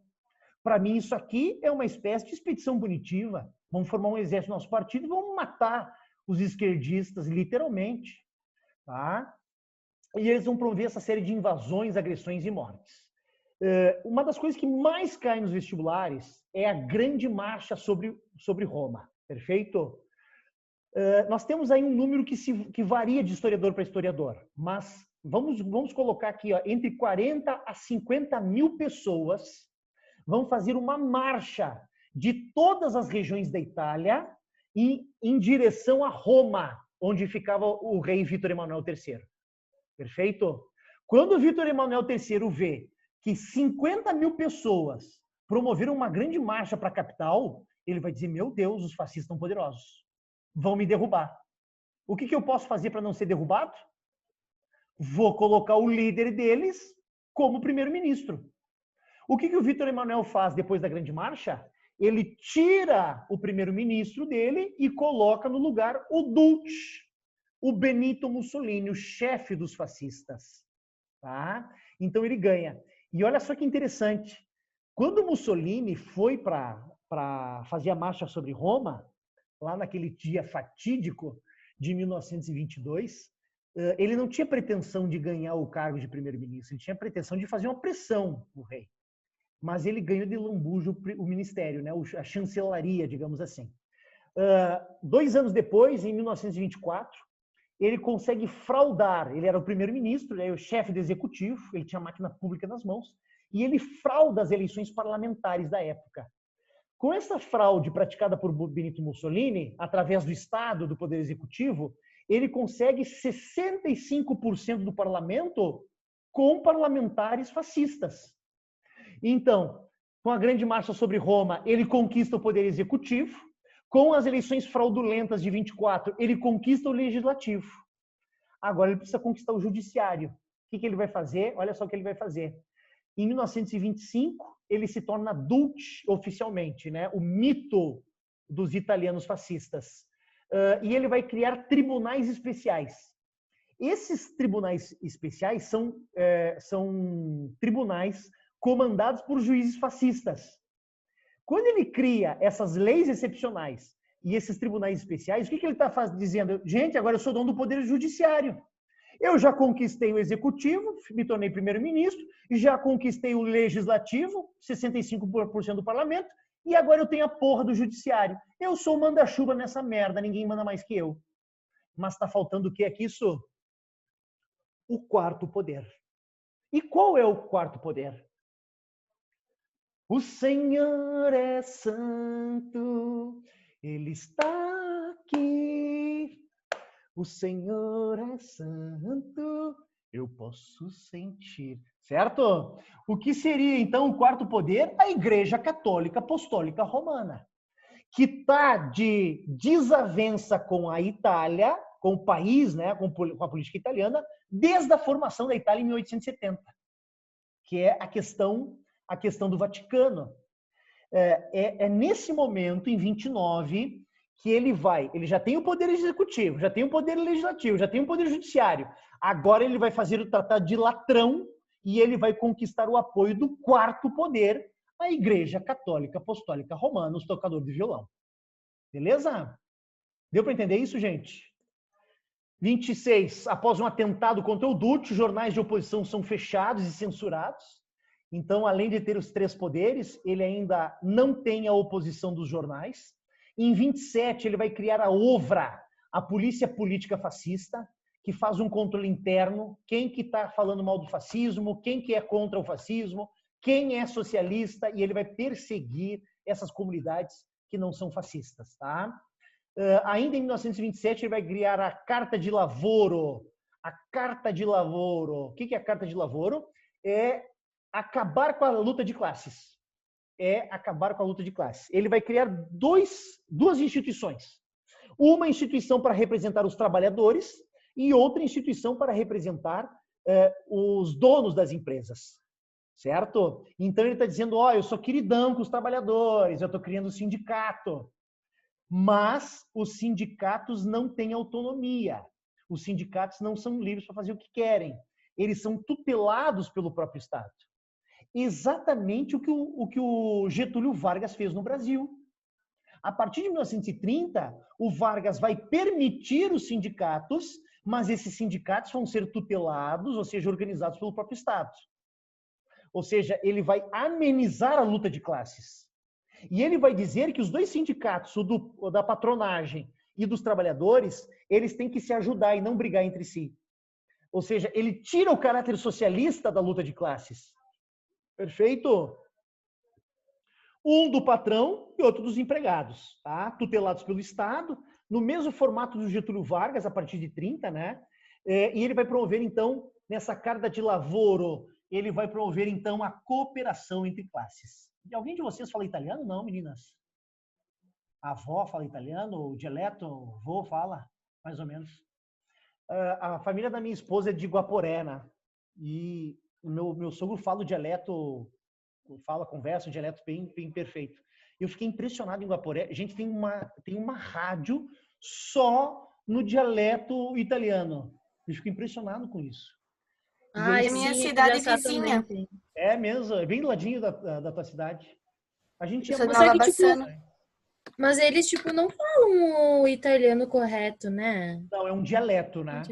Para mim, isso aqui é uma espécie de expedição punitiva. Vamos formar um exército no nosso partido e vamos matar os esquerdistas, literalmente. Tá? E eles vão promover essa série de invasões, agressões e mortes. Uma das coisas que mais cai nos vestibulares é a grande marcha sobre Roma. Perfeito? Nós temos aí um número que varia de historiador para historiador, mas vamos colocar aqui, ó, entre 40 a 50 mil pessoas vão fazer uma marcha de todas as regiões da Itália em direção a Roma, onde ficava o rei Vítor Emanuel III. Perfeito? Quando Vítor Emanuel III vê que 50 mil pessoas promoveram uma grande marcha para a capital, ele vai dizer, meu Deus, os fascistas estão poderosos. Vão me derrubar. O que eu posso fazer para não ser derrubado? Vou colocar o líder deles como primeiro-ministro. O que o Vítor Emanuel faz depois da Grande Marcha? Ele tira o primeiro-ministro dele e coloca no lugar o Dulce, o Benito Mussolini, o chefe dos fascistas. Tá? Então ele ganha. E olha só que interessante. Quando Mussolini foi para fazer a marcha sobre Roma, lá naquele dia fatídico de 1922, ele não tinha pretensão de ganhar o cargo de primeiro-ministro, ele tinha pretensão de fazer uma pressão no rei. Mas ele ganhou de lambujo o ministério, né? A chancelaria, digamos assim. 2 anos depois, em 1924, ele consegue fraudar, ele era o primeiro-ministro, o chefe do executivo, ele tinha a máquina pública nas mãos, e ele frauda as eleições parlamentares da época. Com essa fraude praticada por Benito Mussolini, através do Estado, do Poder Executivo, ele consegue 65% do parlamento com parlamentares fascistas. Então, com a Grande Marcha sobre Roma, ele conquista o Poder Executivo. Com as eleições fraudulentas de 24, ele conquista o Legislativo. Agora ele precisa conquistar o Judiciário. O que ele vai fazer? Olha só o que ele vai fazer. Em 1925, ele se torna Dulce oficialmente, né? O mito dos italianos fascistas. E ele vai criar tribunais especiais. Esses tribunais especiais são tribunais comandados por juízes fascistas. Quando ele cria essas leis excepcionais e esses tribunais especiais, o que ele está dizendo? Gente, agora eu sou dono do Poder Judiciário. Eu já conquistei o Executivo, me tornei primeiro-ministro, já conquistei o Legislativo, 65% do Parlamento, e agora eu tenho a porra do Judiciário. Eu sou o manda-chuva nessa merda, ninguém manda mais que eu. Mas está faltando o que aqui, isso? O quarto poder. E qual é o quarto poder? O Senhor é santo, Ele está aqui. O Senhor é santo, eu posso sentir. Certo? O que seria, então, o quarto poder? A Igreja Católica Apostólica Romana, que está de desavença com a Itália, com o país, né, com a política italiana, desde a formação da Itália em 1870, que é a questão do Vaticano. É nesse momento, em 29, que ele já tem o poder executivo, já tem o poder legislativo, já tem o poder judiciário. Agora ele vai fazer o Tratado de Latrão e ele vai conquistar o apoio do quarto poder, a Igreja Católica Apostólica Romana, os tocadores de violão. Beleza? Deu para entender isso, gente? 26. Após um atentado contra o Duce, os jornais de oposição são fechados e censurados. Então, além de ter os três poderes, ele ainda não tem a oposição dos jornais. Em 27, ele vai criar a OVRA, a Polícia Política Fascista, que faz um controle interno, quem que está falando mal do fascismo, quem que é contra o fascismo, quem é socialista, e ele vai perseguir essas comunidades que não são fascistas, tá? Ainda em 1927, ele vai criar a Carta de Lavoro. A Carta de Lavoro. O que é a Carta de Lavoro? É acabar com a luta de classes. Ele vai criar duas instituições. Uma instituição para representar os trabalhadores e outra instituição para representar os donos das empresas. Certo? Então ele está dizendo, eu sou queridão com os trabalhadores, eu estou criando um sindicato. Mas os sindicatos não têm autonomia. Os sindicatos não são livres para fazer o que querem. Eles são tutelados pelo próprio Estado. Exatamente o que o Getúlio Vargas fez no Brasil. A partir de 1930, o Vargas vai permitir os sindicatos, mas esses sindicatos vão ser tutelados, ou seja, organizados pelo próprio Estado. Ou seja, ele vai amenizar a luta de classes. E ele vai dizer que os dois sindicatos, o da patronagem e dos trabalhadores, eles têm que se ajudar e não brigar entre si. Ou seja, ele tira o caráter socialista da luta de classes. Perfeito? Um do patrão e outro dos empregados, tá? Tutelados pelo Estado, no mesmo formato do Getúlio Vargas, a partir de 30, né? E ele vai promover, então, nessa Carta de Lavoro, ele vai promover, então, a cooperação entre classes. E alguém de vocês fala italiano? Não, meninas? A avó fala italiano? O dialeto, o vô fala? Mais ou menos. A família da minha esposa é de Guaporé, né? E o meu sogro fala o dialeto, conversa o dialeto bem perfeito. Eu fiquei impressionado em Guaporé. A gente tem uma rádio só no dialeto italiano. Eu fico impressionado com isso. É minha cidade vizinha. É mesmo, é bem do ladinho da tua cidade. A gente é Nova Bassano. Mas eles, não falam o italiano correto, né? Não, é um dialeto, né?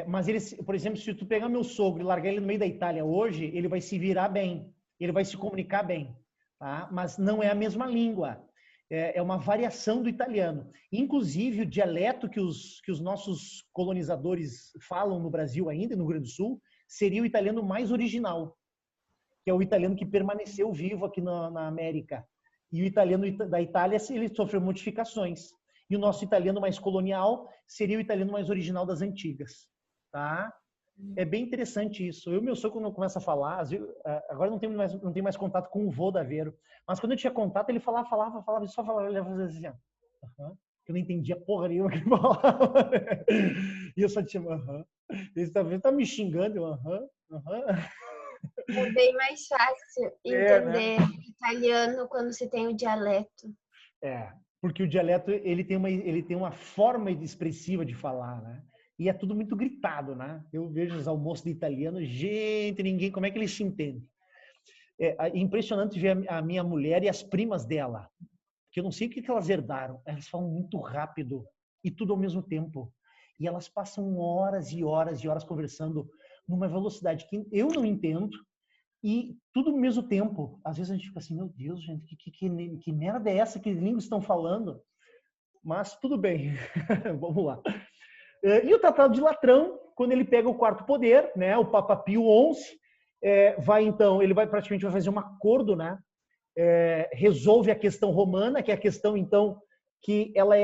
Mas eles, por exemplo, se tu pegar meu sogro e largar ele no meio da Itália hoje, ele vai se virar bem, ele vai se comunicar bem, tá? Mas não é a mesma língua. É uma variação do italiano. Inclusive, o dialeto que os nossos colonizadores falam no Brasil ainda, no Rio Grande do Sul, seria o italiano mais original, que é o italiano que permaneceu vivo aqui na América. E o italiano da Itália, ele sofreu modificações. E o nosso italiano mais colonial seria o italiano mais original das antigas. Tá? É bem interessante isso. Eu, meu sogro, quando começa a falar, agora não tenho mais contato com o vô da Aveiro, mas quando eu tinha contato, ele falava, só falava, ele fazia assim, eu não entendia porra nenhuma que ele falava. E eu só tinha, Ele tá me xingando, É bem mais fácil entender italiano quando se tem o dialeto. Porque o dialeto ele tem uma forma expressiva de falar, né? E é tudo muito gritado, né? Eu vejo os almoços de italiano, gente, como é que eles se entendem? É impressionante ver a minha mulher e as primas dela, que eu não sei o que elas herdaram. Elas falam muito rápido e tudo ao mesmo tempo. E elas passam horas e horas e horas conversando numa velocidade que eu não entendo e tudo ao mesmo tempo. Às vezes a gente fica assim, meu Deus, gente, que merda é essa? Que língua estão falando? Mas tudo bem, vamos lá. E o Tratado de Latrão, quando ele pega o quarto poder, né, o Papa Pio XI, ele vai praticamente fazer um acordo, né, resolve a questão romana, que é a questão, então, que ela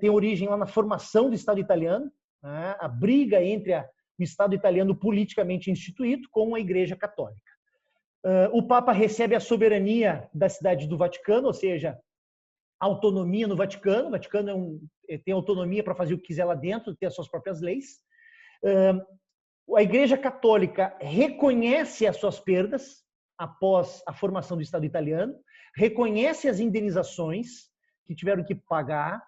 tem origem lá na formação do Estado italiano, né, a briga entre o Estado italiano politicamente instituído com a Igreja Católica. O Papa recebe a soberania da cidade do Vaticano, ou seja, autonomia no Vaticano. O Vaticano tem autonomia para fazer o que quiser lá dentro, ter as suas próprias leis. A Igreja Católica reconhece as suas perdas após a formação do Estado italiano, reconhece as indenizações que tiveram que pagar,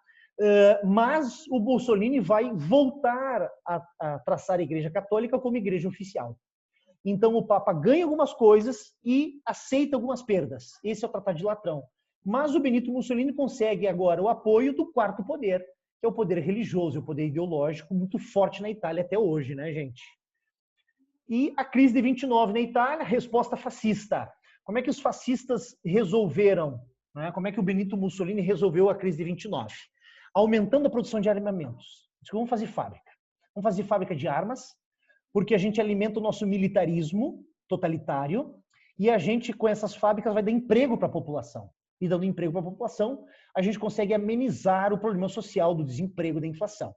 mas o Mussolini vai voltar a traçar a Igreja Católica como igreja oficial. Então o Papa ganha algumas coisas e aceita algumas perdas. Esse é o Tratado de Latrão. Mas o Benito Mussolini consegue agora o apoio do quarto poder, que é o poder religioso, o poder ideológico, muito forte na Itália até hoje, né, gente? E a crise de 29 na Itália, resposta fascista. Como é que os fascistas resolveram? Né? Como é que o Benito Mussolini resolveu a crise de 29? Aumentando a produção de armamentos. Vamos fazer fábrica. Vamos fazer fábrica de armas, porque a gente alimenta o nosso militarismo totalitário e a gente, com essas fábricas, vai dar emprego para a população. E dando emprego para a população, a gente consegue amenizar o problema social do desemprego e da inflação.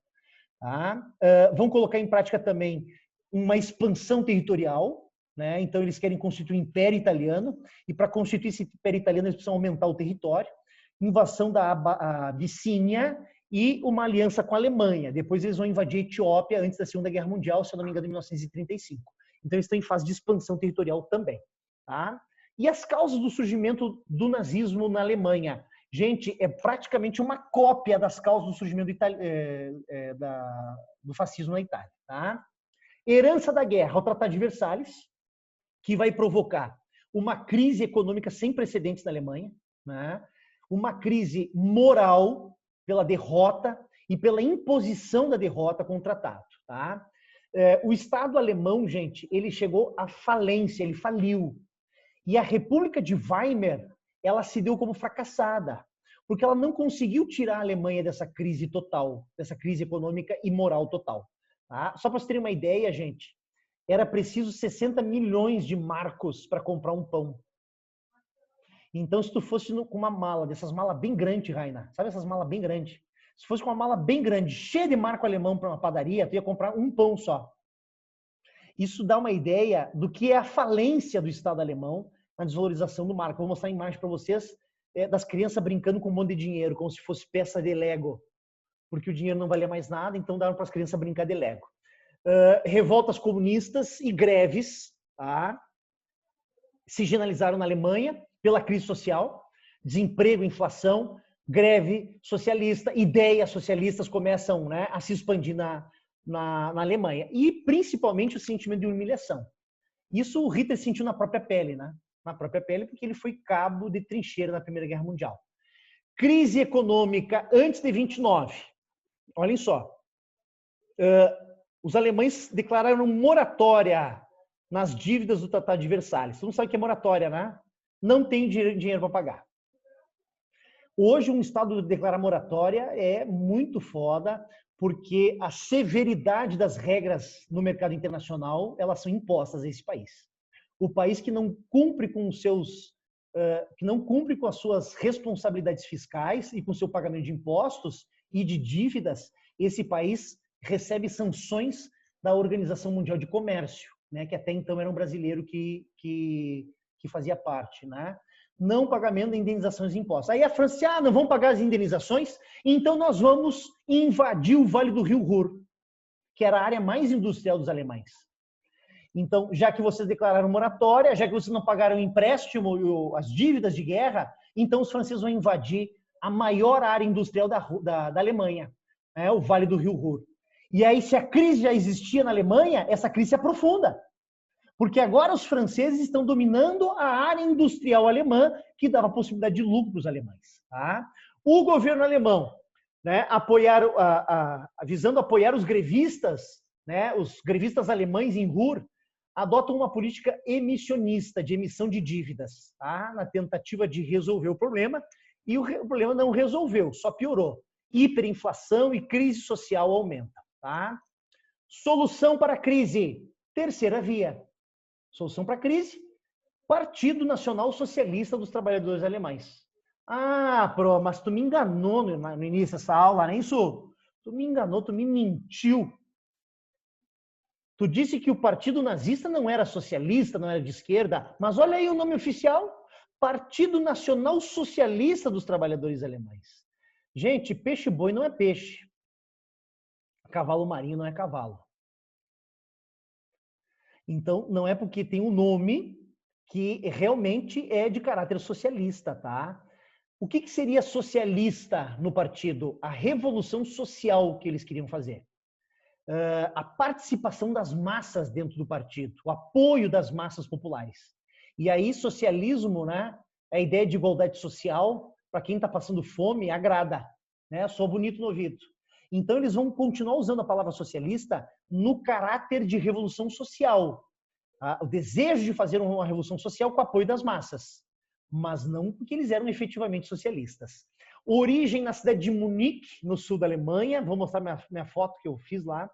Tá? Vão colocar em prática também uma expansão territorial, né? Então eles querem constituir o Império Italiano, e para constituir esse Império Italiano eles precisam aumentar o território, invasão da Abissínia e uma aliança com a Alemanha. Depois eles vão invadir a Etiópia antes da Segunda Guerra Mundial, se eu não me engano, em 1935. Então eles estão em fase de expansão territorial também. Tá? E as causas do surgimento do nazismo na Alemanha? Gente, é praticamente uma cópia das causas do surgimento do fascismo na Itália. Tá? Herança da guerra, o Tratado de Versalhes, que vai provocar uma crise econômica sem precedentes na Alemanha, né? Uma crise moral pela derrota e pela imposição da derrota com o tratado. Tá? O Estado alemão, gente, ele chegou à falência, ele faliu. E a República de Weimar, ela se deu como fracassada, porque ela não conseguiu tirar a Alemanha dessa crise total, dessa crise econômica e moral total. Tá? Só para vocês terem uma ideia, gente, era preciso 60 milhões de marcos para comprar um pão. Então, se tu fosse com uma mala, dessas malas bem grandes, Raina, sabe essas malas bem grandes? Se fosse com uma mala bem grande, cheia de marco alemão para uma padaria, tu ia comprar um pão só. Isso dá uma ideia do que é a falência do Estado alemão na desvalorização do marco. Vou mostrar a imagem para vocês das crianças brincando com um monte de dinheiro, como se fosse peça de Lego, porque o dinheiro não valia mais nada, então davam para as crianças brincar de Lego. Revoltas comunistas e greves, tá? Se generalizaram na Alemanha pela crise social, desemprego, inflação, greve socialista, ideias socialistas começam, né, a se expandir na Alemanha. E principalmente o sentimento de humilhação. Isso o Hitler sentiu na própria pele, né? Na própria pele, porque ele foi cabo de trincheira na Primeira Guerra Mundial. Crise econômica antes de 29. Olhem só. Os alemães declararam moratória nas dívidas do Tratado de Versalhes. Você não sabe o que é moratória, né? Não tem dinheiro para pagar. Hoje, um Estado declarar moratória é muito foda, porque a severidade das regras no mercado internacional, elas são impostas a esse país. O país que não cumpre com os seus, que não cumpre com as suas responsabilidades fiscais e com o seu pagamento de impostos e de dívidas, esse país recebe sanções da Organização Mundial de Comércio, né, que até então era um brasileiro que fazia parte, né? Não pagamento de indenizações e impostos. Aí a França disse, não vamos pagar as indenizações, então nós vamos invadir o Vale do Rio Ruhr, que era a área mais industrial dos alemães. Então, já que vocês declararam moratória, já que vocês não pagaram o empréstimo, as dívidas de guerra, então os franceses vão invadir a maior área industrial da Alemanha, né, o Vale do Rio Ruhr. E aí, se a crise já existia na Alemanha, essa crise se aprofunda. Porque agora os franceses estão dominando a área industrial alemã, que dava possibilidade de lucro para os alemães. Tá? O governo alemão, né, visando apoiar os grevistas, né, os grevistas alemães em Ruhr, adotam uma política emissionista, de emissão de dívidas, tá? Na tentativa de resolver o problema, e o problema não resolveu, só piorou. Hiperinflação e crise social aumentam. Tá? Solução para a crise. Terceira via. Solução para a crise. Partido Nacional Socialista dos Trabalhadores Alemães. Mas tu me enganou no início dessa aula, não é isso? Tu me enganou, tu me mentiu. Tu disse que o partido nazista não era socialista, não era de esquerda, mas olha aí o nome oficial. Partido Nacional Socialista dos Trabalhadores Alemães. Gente, peixe-boi não é peixe. Cavalo marinho não é cavalo. Então, não é porque tem um nome que realmente é de caráter socialista, tá? O que seria socialista no partido? A revolução social que eles queriam fazer. A participação das massas dentro do partido, o apoio das massas populares. E aí, socialismo, né? A ideia de igualdade social, para quem está passando fome, agrada, né? Sou bonito no ouvido. Então, eles vão continuar usando a palavra socialista no caráter de revolução social. O desejo de fazer uma revolução social com o apoio das massas, mas não porque eles eram efetivamente socialistas. Origem na cidade de Munique, no sul da Alemanha. Vou mostrar minha foto que eu fiz lá.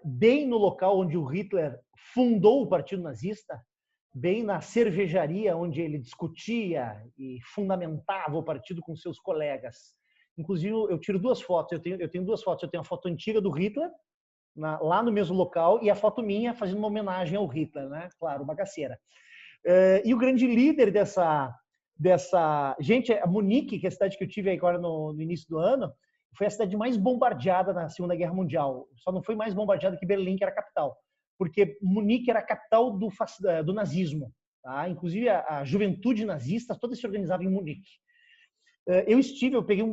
Bem no local onde o Hitler fundou o Partido Nazista, bem na cervejaria onde ele discutia e fundamentava o partido com seus colegas. Inclusive, eu tiro duas fotos. Eu tenho duas fotos. Eu tenho a foto antiga do Hitler, lá no mesmo local, e a foto minha fazendo uma homenagem ao Hitler, né? Claro, bagaceira. E o grande líder dessa... Gente, a Munique, que é a cidade que eu tive agora no início do ano, foi a cidade mais bombardeada na Segunda Guerra Mundial. Só não foi mais bombardeada que Berlim, que era a capital. Porque Munique era a capital do nazismo. Tá? Inclusive, a juventude nazista toda se organizava em Munique.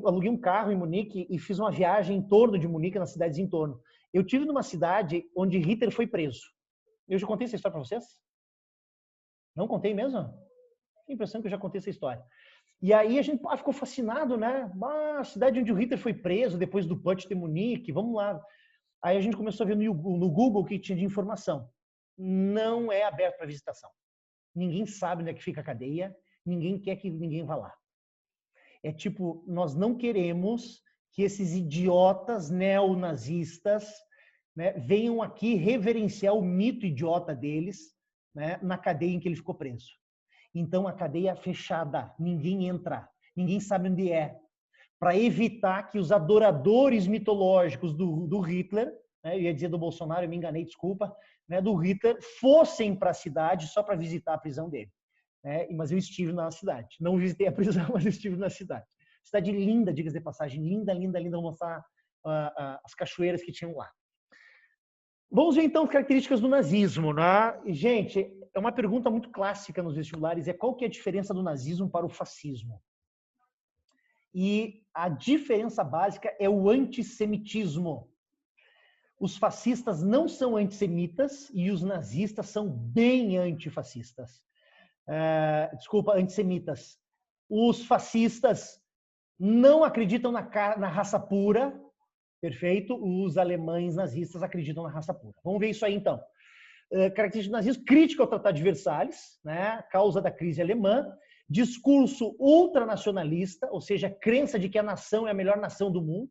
Aluguei um carro em Munique e fiz uma viagem em torno de Munique, nas cidades em torno. Eu tive numa cidade onde Hitler foi preso. Eu já contei essa história para vocês? Não contei mesmo? Tenho a impressão que eu já contei essa história. E aí a gente ficou fascinado, né? A cidade onde o Hitler foi preso, depois do Putsch de Munique, vamos lá. Aí a gente começou a ver no Google o que tinha de informação. Não é aberto para visitação. Ninguém sabe onde é que fica a cadeia, ninguém quer que ninguém vá lá. É tipo, nós não queremos que esses idiotas neonazistas, né, venham aqui reverenciar o mito idiota deles, né, na cadeia em que ele ficou preso. Então, a cadeia é fechada, ninguém entra, ninguém sabe onde é, para evitar que os adoradores mitológicos do Hitler, né, eu ia dizer do Bolsonaro, eu me enganei, desculpa, né, do Hitler, fossem para a cidade só para visitar a prisão dele. Mas eu estive na cidade. Não visitei a prisão, mas estive na cidade. Cidade linda, diga-se de passagem. Linda, linda, linda. Vou mostrar as cachoeiras que tinham lá. Vamos ver, então, as características do nazismo. Né? Gente, é uma pergunta muito clássica nos vestibulares. Qual que é a diferença do nazismo para o fascismo? E a diferença básica é o antissemitismo. Os fascistas não são antissemitas e os nazistas são bem antifascistas. Antissemitas. Os fascistas não acreditam na raça pura, perfeito? Os alemães nazistas acreditam na raça pura. Vamos ver isso aí, então. Característica do nazismo, crítica ao Tratado de Versalhes, né? Causa da crise alemã, discurso ultranacionalista, ou seja, crença de que a nação é a melhor nação do mundo.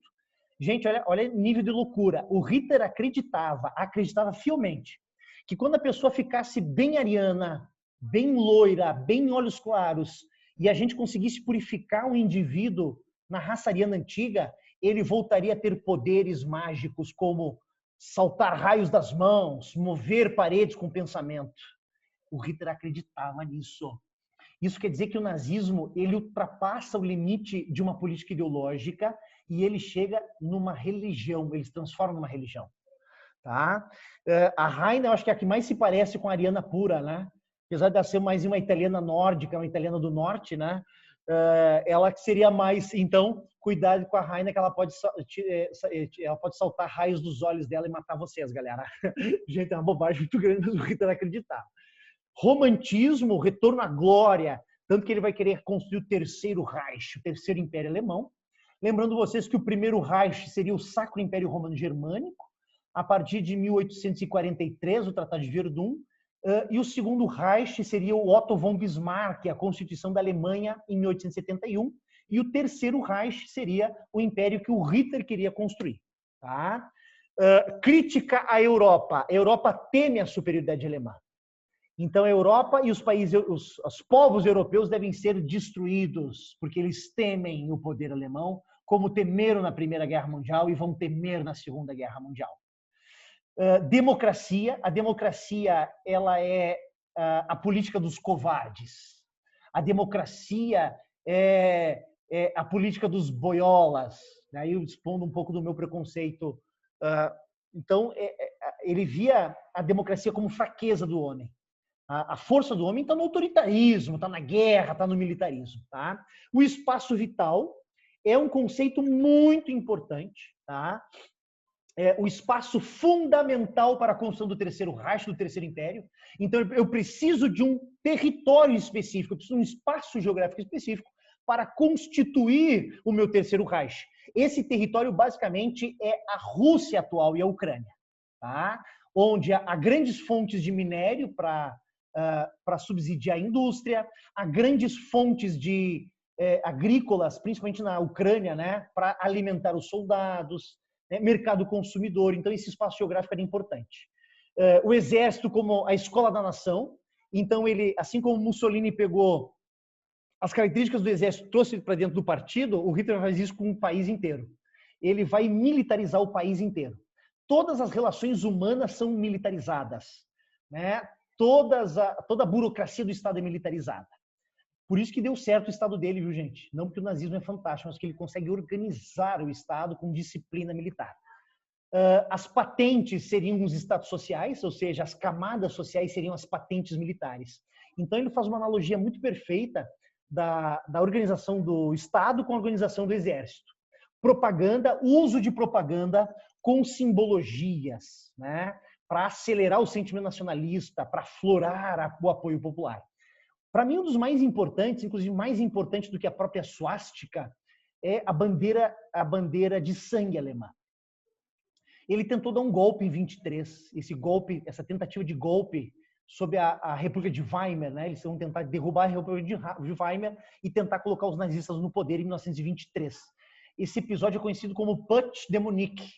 Gente, olha o nível de loucura. O Hitler acreditava fielmente que quando a pessoa ficasse bem ariana, bem loira, bem olhos claros, e a gente conseguisse purificar um indivíduo na raça ariana antiga, ele voltaria a ter poderes mágicos como saltar raios das mãos, mover paredes com pensamento. O Hitler acreditava nisso. Isso quer dizer que o nazismo ele ultrapassa o limite de uma política ideológica e ele chega numa religião, ele se transforma numa religião. Tá? A Raina, eu acho que é a que mais se parece com a ariana pura, né? Apesar de ela ser mais uma italiana nórdica, uma italiana do norte, né? Ela seria mais, então, cuidado com a Raina, que ela pode saltar raios dos olhos dela e matar vocês, galera. Gente, é uma bobagem muito grande, mas o Hitler acreditar. Romantismo, retorno à glória, tanto que ele vai querer construir o terceiro Reich, o terceiro Império Alemão. Lembrando vocês que o primeiro Reich seria o Sacro Império Romano Germânico, a partir de 1843, o Tratado de Verdun, e o segundo Reich seria o Otto von Bismarck, a Constituição da Alemanha, em 1871, e o terceiro Reich seria o império que o Hitler queria construir. Tá? Crítica à Europa. A Europa teme a superioridade alemã. Então, a Europa e os povos europeus devem ser destruídos, porque eles temem o poder alemão, como temeram na Primeira Guerra Mundial e vão temer na Segunda Guerra Mundial. Democracia. A democracia ela é a política dos covardes. A democracia é a política dos boiolas. Aí eu expondo um pouco do meu preconceito. Então, ele via a democracia como fraqueza do homem. A força do homem está no autoritarismo, está na guerra, está no militarismo. Tá? O espaço vital é um conceito muito importante. Tá? O espaço fundamental para a construção do Terceiro Reich, do Terceiro Império. Então, eu preciso de um território específico, eu preciso de um espaço geográfico específico para constituir o meu Terceiro Reich. Esse território, basicamente, é a Rússia atual e a Ucrânia, tá? Onde há grandes fontes de minério para subsidiar a indústria, há grandes fontes de agrícolas, principalmente na Ucrânia, né, para alimentar os soldados, né, mercado consumidor. Então, esse espaço geográfico era importante. O exército como a escola da nação. Então, ele, assim como Mussolini pegou as características do exército, trouxe para dentro do partido, o Hitler faz isso com o país inteiro. Ele vai militarizar o país inteiro. Todas as relações humanas são militarizadas, né? Toda a burocracia do Estado é militarizada. Por isso que deu certo o Estado dele, viu, gente? Não porque o nazismo é fantástico, mas que ele consegue organizar o Estado com disciplina militar. As patentes seriam os estados sociais, ou seja, as camadas sociais seriam as patentes militares. Então, ele faz uma analogia muito perfeita da organização do Estado com a organização do Exército. Propaganda, uso de propaganda com simbologias, né? Para acelerar o sentimento nacionalista, para aflorar o apoio popular. Para mim, um dos mais importantes, inclusive mais importante do que a própria suástica, é a bandeira de sangue alemã. Ele tentou dar um golpe em 23. Essa tentativa de golpe sobre a República de Weimar, né? Eles vão tentar derrubar a República de Weimar e tentar colocar os nazistas no poder em 1923. Esse episódio é conhecido como Putsch de Munique.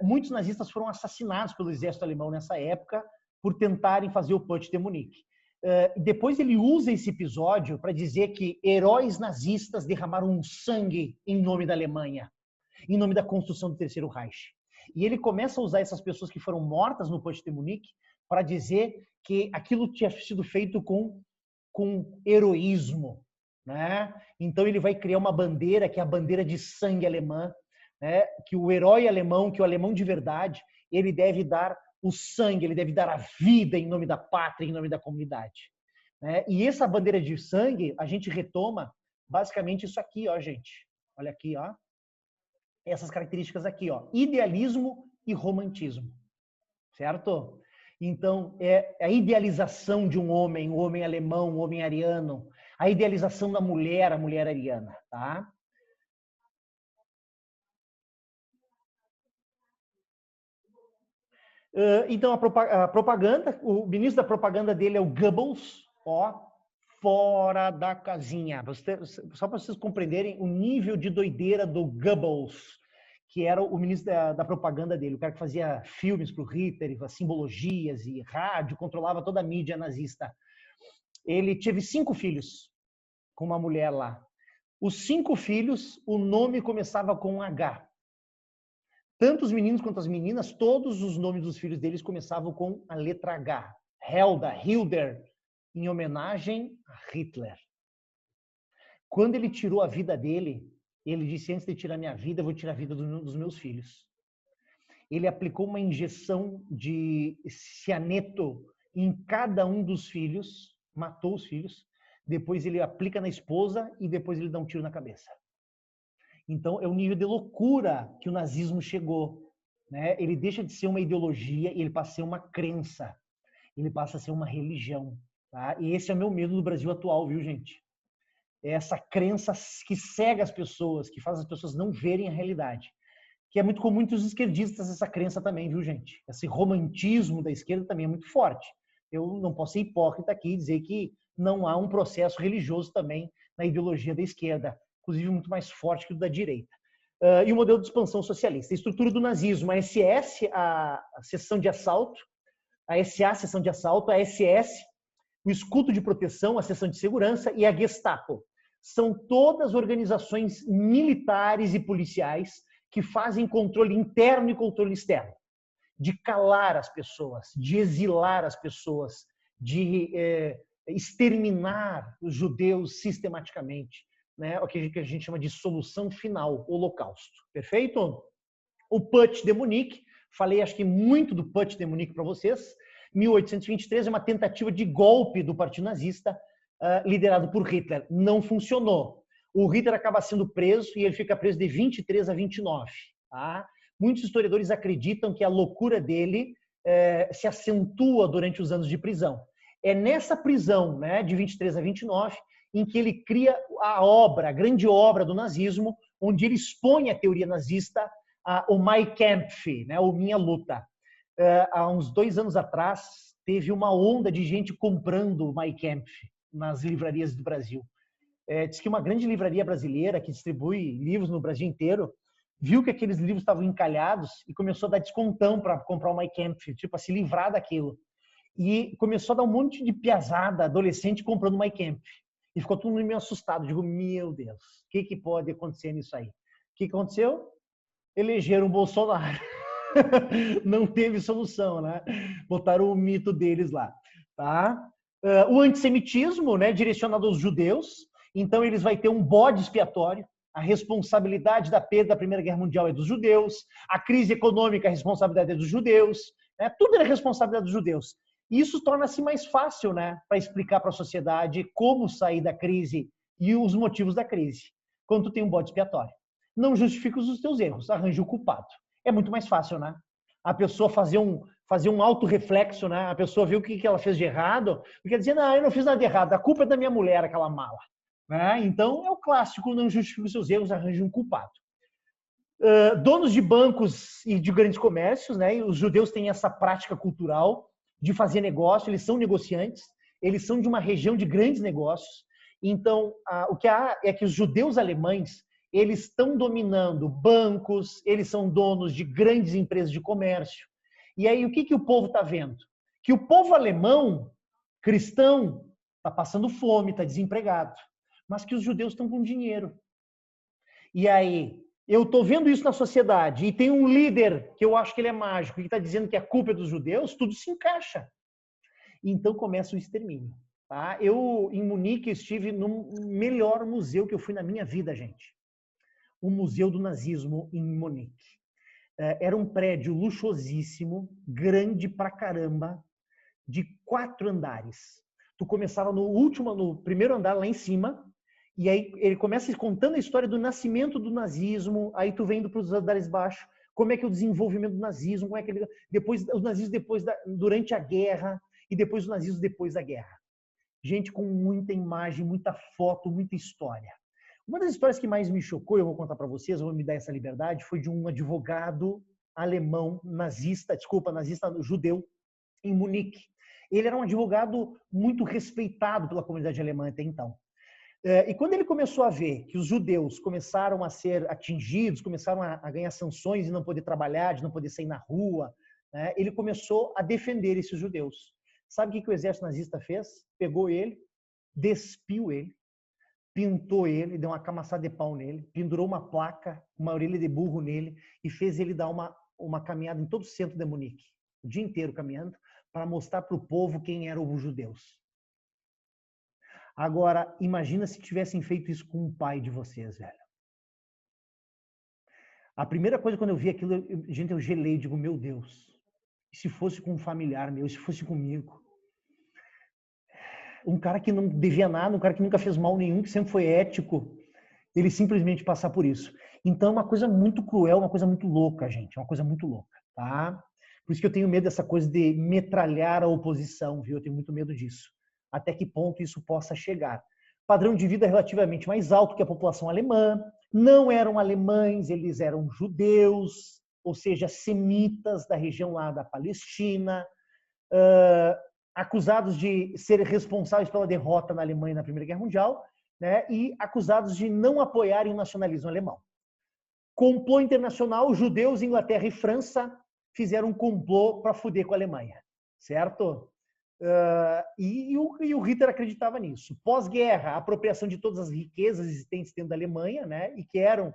Muitos nazistas foram assassinados pelo exército alemão nessa época por tentarem fazer o Putsch de Munique. Depois ele usa esse episódio para dizer que heróis nazistas derramaram sangue em nome da Alemanha, em nome da construção do Terceiro Reich. E ele começa a usar essas pessoas que foram mortas no Putsch de Munique para dizer que aquilo tinha sido feito com heroísmo, né? Então ele vai criar uma bandeira que é a bandeira de sangue alemã, né? Que o herói alemão, que o alemão de verdade, ele deve dar o sangue, ele deve dar a vida em nome da pátria, em nome da comunidade, né? E essa bandeira de sangue, a gente retoma basicamente isso aqui, ó, gente. Olha aqui, ó. Essas características aqui, ó. Idealismo e romantismo, certo? Então, é a idealização de um homem, o homem alemão, o homem ariano, a idealização da mulher, a mulher ariana, tá? Então, a propaganda, o ministro da propaganda dele é o Goebbels, ó, fora da casinha. Só para vocês compreenderem o nível de doideira do Goebbels, que era o ministro da propaganda dele, o cara que fazia filmes para o Hitler, simbologias e rádio, controlava toda a mídia nazista. Ele teve 5 filhos com uma mulher lá. Os 5 filhos, o nome começava com H. Tanto os meninos quanto as meninas, todos os nomes dos filhos deles começavam com a letra H. Helda, Hilder, em homenagem a Hitler. Quando ele tirou a vida dele, ele disse, antes de tirar minha vida, eu vou tirar a vida dos meus filhos. Ele aplicou uma injeção de cianeto em cada um dos filhos, matou os filhos, depois ele aplica na esposa e depois ele dá um tiro na cabeça. Então, é o nível de loucura que o nazismo chegou, né? Ele deixa de ser uma ideologia e ele passa a ser uma crença. Ele passa a ser uma religião, tá? E esse é o meu medo do Brasil atual, viu, gente? É essa crença que cega as pessoas, que faz as pessoas não verem a realidade. Que é muito comum entre os esquerdistas essa crença também, viu, gente? Esse romantismo da esquerda também é muito forte. Eu não posso ser hipócrita aqui e dizer que não há um processo religioso também na ideologia da esquerda, inclusive muito mais forte que o da direita. E o modelo de expansão socialista. A estrutura do nazismo, a SS, a seção de assalto, a SA, a seção de assalto, a SS, o escudo de proteção, a seção de segurança e a Gestapo. São todas organizações militares e policiais que fazem controle interno e controle externo, de calar as pessoas, de exilar as pessoas, de exterminar os judeus sistematicamente, né? O que a gente chama de solução final, Holocausto. Perfeito? O Putsch de Munique, falei acho que muito do Putsch de Munique para vocês. 1823 é uma tentativa de golpe do Partido Nazista, liderado por Hitler. Não funcionou. O Hitler acaba sendo preso e ele fica preso de 23 a 29. Tá? Muitos historiadores acreditam que a loucura dele se acentua durante os anos de prisão. É nessa prisão, né, de 23 a 29, em que ele cria a grande obra do nazismo, onde ele expõe a teoria nazista, o Mein Kampf, né, o Minha Luta. Há uns 2 anos atrás, teve uma onda de gente comprando o Mein Kampf nas livrarias do Brasil. Diz que uma grande livraria brasileira que distribui livros no Brasil inteiro viu que aqueles livros estavam encalhados e começou a dar descontão para comprar o Mein Kampf, tipo, a se livrar daquilo. E começou a dar um monte de piazada, adolescente, comprando o Mein Kampf. E ficou todo mundo meio assustado. Digo, meu Deus, o que pode acontecer nisso aí? O que aconteceu? Elegeram o Bolsonaro. Não teve solução, né? Botaram o mito deles lá. Tá? O antissemitismo, né, direcionado aos judeus. Então, eles vão ter um bode expiatório. A responsabilidade da perda da Primeira Guerra Mundial é dos judeus. A crise econômica, a responsabilidade é dos judeus. Né? Tudo é responsabilidade dos judeus. Isso torna-se mais fácil, né, para explicar para a sociedade como sair da crise e os motivos da crise. Quando tu tem um bode expiatório. Não justifica os teus erros, arranja o culpado. É muito mais fácil, né? A pessoa fazer um autorreflexo, né? A pessoa vê o que ela fez de errado, e quer dizer, não, eu não fiz nada de errado, a culpa é da minha mulher, aquela mala. Né? Então, é o clássico, não justifica os seus erros, arranja um culpado. Donos de bancos e de grandes comércios, né? E os judeus têm essa prática cultural de fazer negócio, eles são negociantes, eles são de uma região de grandes negócios. Então, o que há é que os judeus alemães, eles estão dominando bancos, eles são donos de grandes empresas de comércio. E aí, o que o povo está vendo? Que o povo alemão, cristão, está passando fome, está desempregado, mas que os judeus estão com dinheiro. E aí, eu estou vendo isso na sociedade e tem um líder que eu acho que ele é mágico e que está dizendo que a culpa é dos judeus, tudo se encaixa. Então começa o extermínio. Tá? Eu, em Munique, estive no melhor museu que eu fui na minha vida, gente. O Museu do Nazismo em Munique. Era um prédio luxuosíssimo, grande pra caramba, de 4 andares. Tu começava no primeiro andar lá em cima, e aí ele começa contando a história do nascimento do nazismo, aí tu vem indo para os andares baixos, como é que é o desenvolvimento do nazismo, como é que ele, depois os nazismos durante a guerra e depois os nazismos depois da guerra. Gente com muita imagem, muita foto, muita história. Uma das histórias que mais me chocou, eu vou contar para vocês, eu vou me dar essa liberdade, foi de um advogado alemão, nazista judeu, em Munique. Ele era um advogado muito respeitado pela comunidade alemã até então. E quando ele começou a ver que os judeus começaram a ser atingidos, começaram a ganhar sanções de não poder trabalhar, de não poder sair na rua, né, ele começou a defender esses judeus. Sabe o que o exército nazista fez? Pegou ele, despiu ele, pintou ele, deu uma camaçada de pau nele, pendurou uma placa, uma orelha de burro nele e fez ele dar uma caminhada em todo o centro de Munique, o dia inteiro caminhando, para mostrar para o povo quem eram os judeus. Agora, imagina se tivessem feito isso com o pai de vocês, velho. A primeira coisa, quando eu vi aquilo, eu gelei, digo, meu Deus, e se fosse com um familiar meu, se fosse comigo? Um cara que não devia nada, um cara que nunca fez mal nenhum, que sempre foi ético, ele simplesmente passar por isso. Então, é uma coisa muito cruel, uma coisa muito louca, gente, é uma coisa muito louca, tá? Por isso que eu tenho medo dessa coisa de metralhar a oposição, viu? Eu tenho muito medo disso. Até que ponto isso possa chegar. Padrão de vida relativamente mais alto que a população alemã, não eram alemães, eles eram judeus, ou seja, semitas da região lá da Palestina, acusados de serem responsáveis pela derrota na Alemanha na Primeira Guerra Mundial, né, e acusados de não apoiarem o nacionalismo alemão. Complô internacional, judeus, Inglaterra e França fizeram um complô para foder com a Alemanha, certo? E o Hitler acreditava nisso. Pós-guerra, a apropriação de todas as riquezas existentes dentro da Alemanha, né, e que eram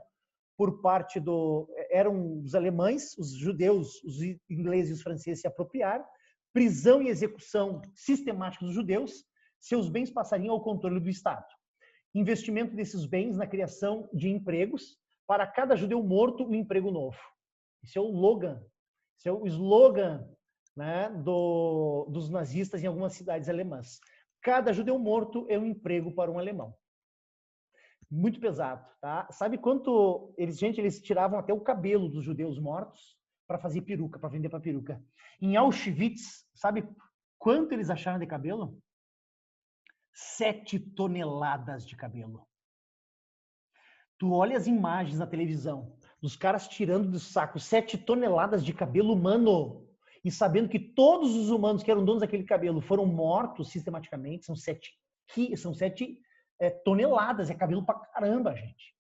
por parte eram os alemães, os judeus, os ingleses e os franceses se apropriaram. Prisão e execução sistemática dos judeus. seus bens passariam ao controle do Estado. Investimento desses bens na criação de empregos, para cada judeu morto, um emprego novo. Esse é o slogan, né, dos nazistas em algumas cidades alemãs. Cada judeu morto é um emprego para um alemão. Muito pesado, tá? Sabe quanto eles tiravam até o cabelo dos judeus mortos para fazer peruca, para vender para peruca. Em Auschwitz, sabe quanto eles acharam de cabelo? 7 toneladas de cabelo. Tu olha as imagens na televisão, dos caras tirando do saco 7 toneladas de cabelo humano e sabendo que todos os humanos que eram donos daquele cabelo foram mortos sistematicamente, são 7 toneladas, é cabelo pra caramba, gente.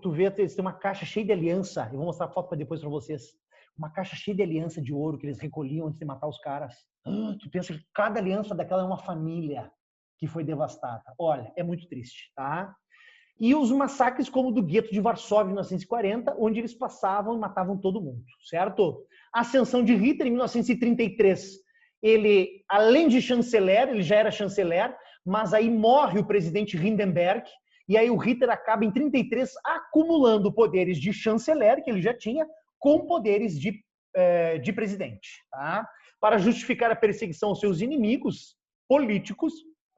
Tu vê, tem uma caixa cheia de aliança, eu vou mostrar a foto para depois para vocês, uma caixa cheia de aliança de ouro que eles recolhiam antes de matar os caras. Tu pensa que cada aliança daquela é uma família que foi devastada. Olha, é muito triste, tá? E os massacres como o do gueto de Varsóvia em 1940, onde eles passavam e matavam todo mundo, certo? A ascensão de Hitler em 1933, ele, além de chanceler, ele já era chanceler, mas aí morre o presidente Hindenburg, e aí o Hitler acaba em 33 acumulando poderes de chanceler, que ele já tinha, com poderes de presidente. Tá? Para justificar a perseguição aos seus inimigos políticos,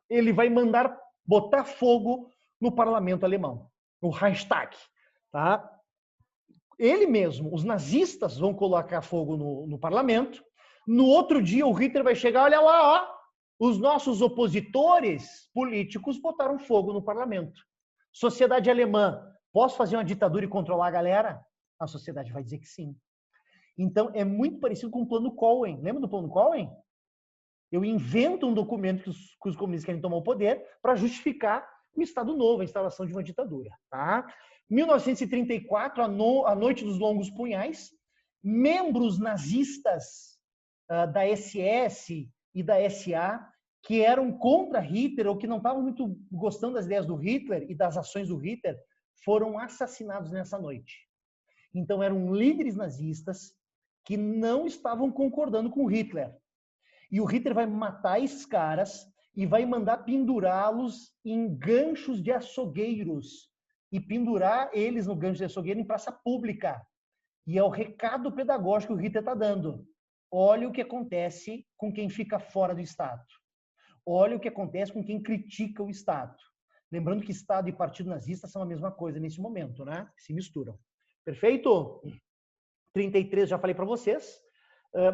ele vai mandar botar fogo no parlamento alemão, no Reichstag. Tá? Ele mesmo, os nazistas vão colocar fogo no parlamento. No outro dia o Hitler vai chegar, olha lá, ó, os nossos opositores políticos botaram fogo no parlamento. Sociedade alemã, posso fazer uma ditadura e controlar a galera? A sociedade vai dizer que sim. Então, é muito parecido com o Plano Cohen. Lembra do Plano Cohen? Eu invento um documento que os comunistas querem tomar o poder para justificar o Estado Novo, a instalação de uma ditadura. Tá? 1934, a Noite dos Longos Punhais, membros nazistas da SS e da SA, que eram contra Hitler ou que não estavam muito gostando das ideias do Hitler e das ações do Hitler, foram assassinados nessa noite. Então eram líderes nazistas que não estavam concordando com Hitler. E o Hitler vai matar esses caras e vai mandar pendurá-los em ganchos de açougueiros e pendurar eles no gancho de açougueiro em praça pública. E é o recado pedagógico que o Hitler está dando. Olha o que acontece com quem fica fora do Estado. Olha o que acontece com quem critica o Estado. Lembrando que Estado e Partido Nazista são a mesma coisa nesse momento, né? Se misturam. Perfeito? 33, já falei para vocês.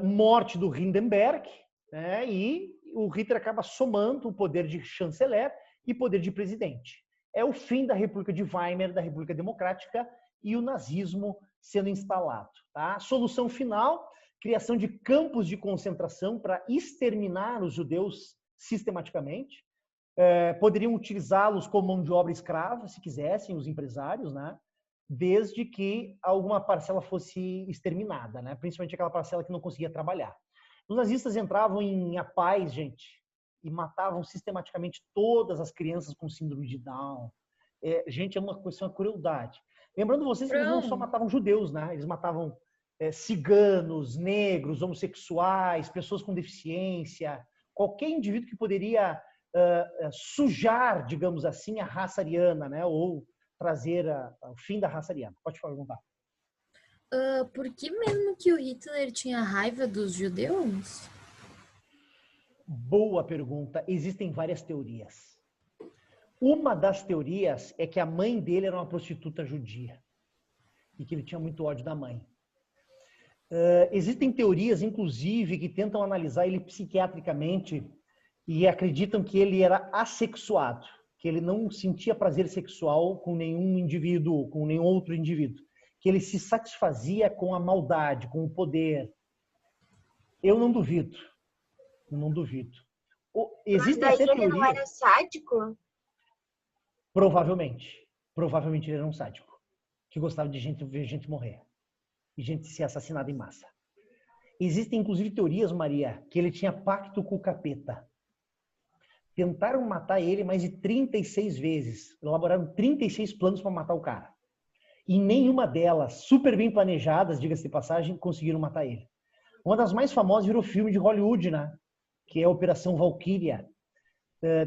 Morte do Hindenburg, né? E o Hitler acaba somando o poder de chanceler e poder de presidente. É o fim da República de Weimar, da República Democrática, e o nazismo sendo instalado. Tá? Solução final, criação de campos de concentração para exterminar os judeus sistematicamente. Poderiam utilizá-los como mão de obra escrava, se quisessem, os empresários, né? Desde que alguma parcela fosse exterminada, né? Principalmente aquela parcela que não conseguia trabalhar. Os nazistas entravam em apais, gente, e matavam sistematicamente todas as crianças com síndrome de Down. Gente, é uma crueldade. Lembrando vocês que eles não só matavam judeus, né? Eles matavam ciganos, negros, homossexuais, pessoas com deficiência, qualquer indivíduo que poderia sujar, digamos assim, a raça ariana, né? Ou trazer o fim da raça ariana. Pode perguntar. Por que mesmo que o Hitler tinha raiva dos judeus? Boa pergunta. Existem várias teorias. Uma das teorias é que a mãe dele era uma prostituta judia e que ele tinha muito ódio da mãe. Existem teorias, inclusive, que tentam analisar ele psiquiatricamente e acreditam que ele era assexuado, que ele não sentia prazer sexual com nenhum indivíduo, com nenhum outro indivíduo, que ele se satisfazia com a maldade, com o poder. Eu não duvido. Não duvido. Existe Mas daí até ele teoria... não era sádico? Provavelmente. Provavelmente ele era um sádico que gostava de ver gente morrer e gente ser assassinada em massa. Existem, inclusive, teorias, Maria, que ele tinha pacto com o capeta. Tentaram matar ele mais de 36 vezes. Elaboraram 36 planos para matar o cara. E nenhuma delas, super bem planejadas, diga-se de passagem, conseguiram matar ele. Uma das mais famosas virou filme de Hollywood, né? Que é a Operação Valkyria.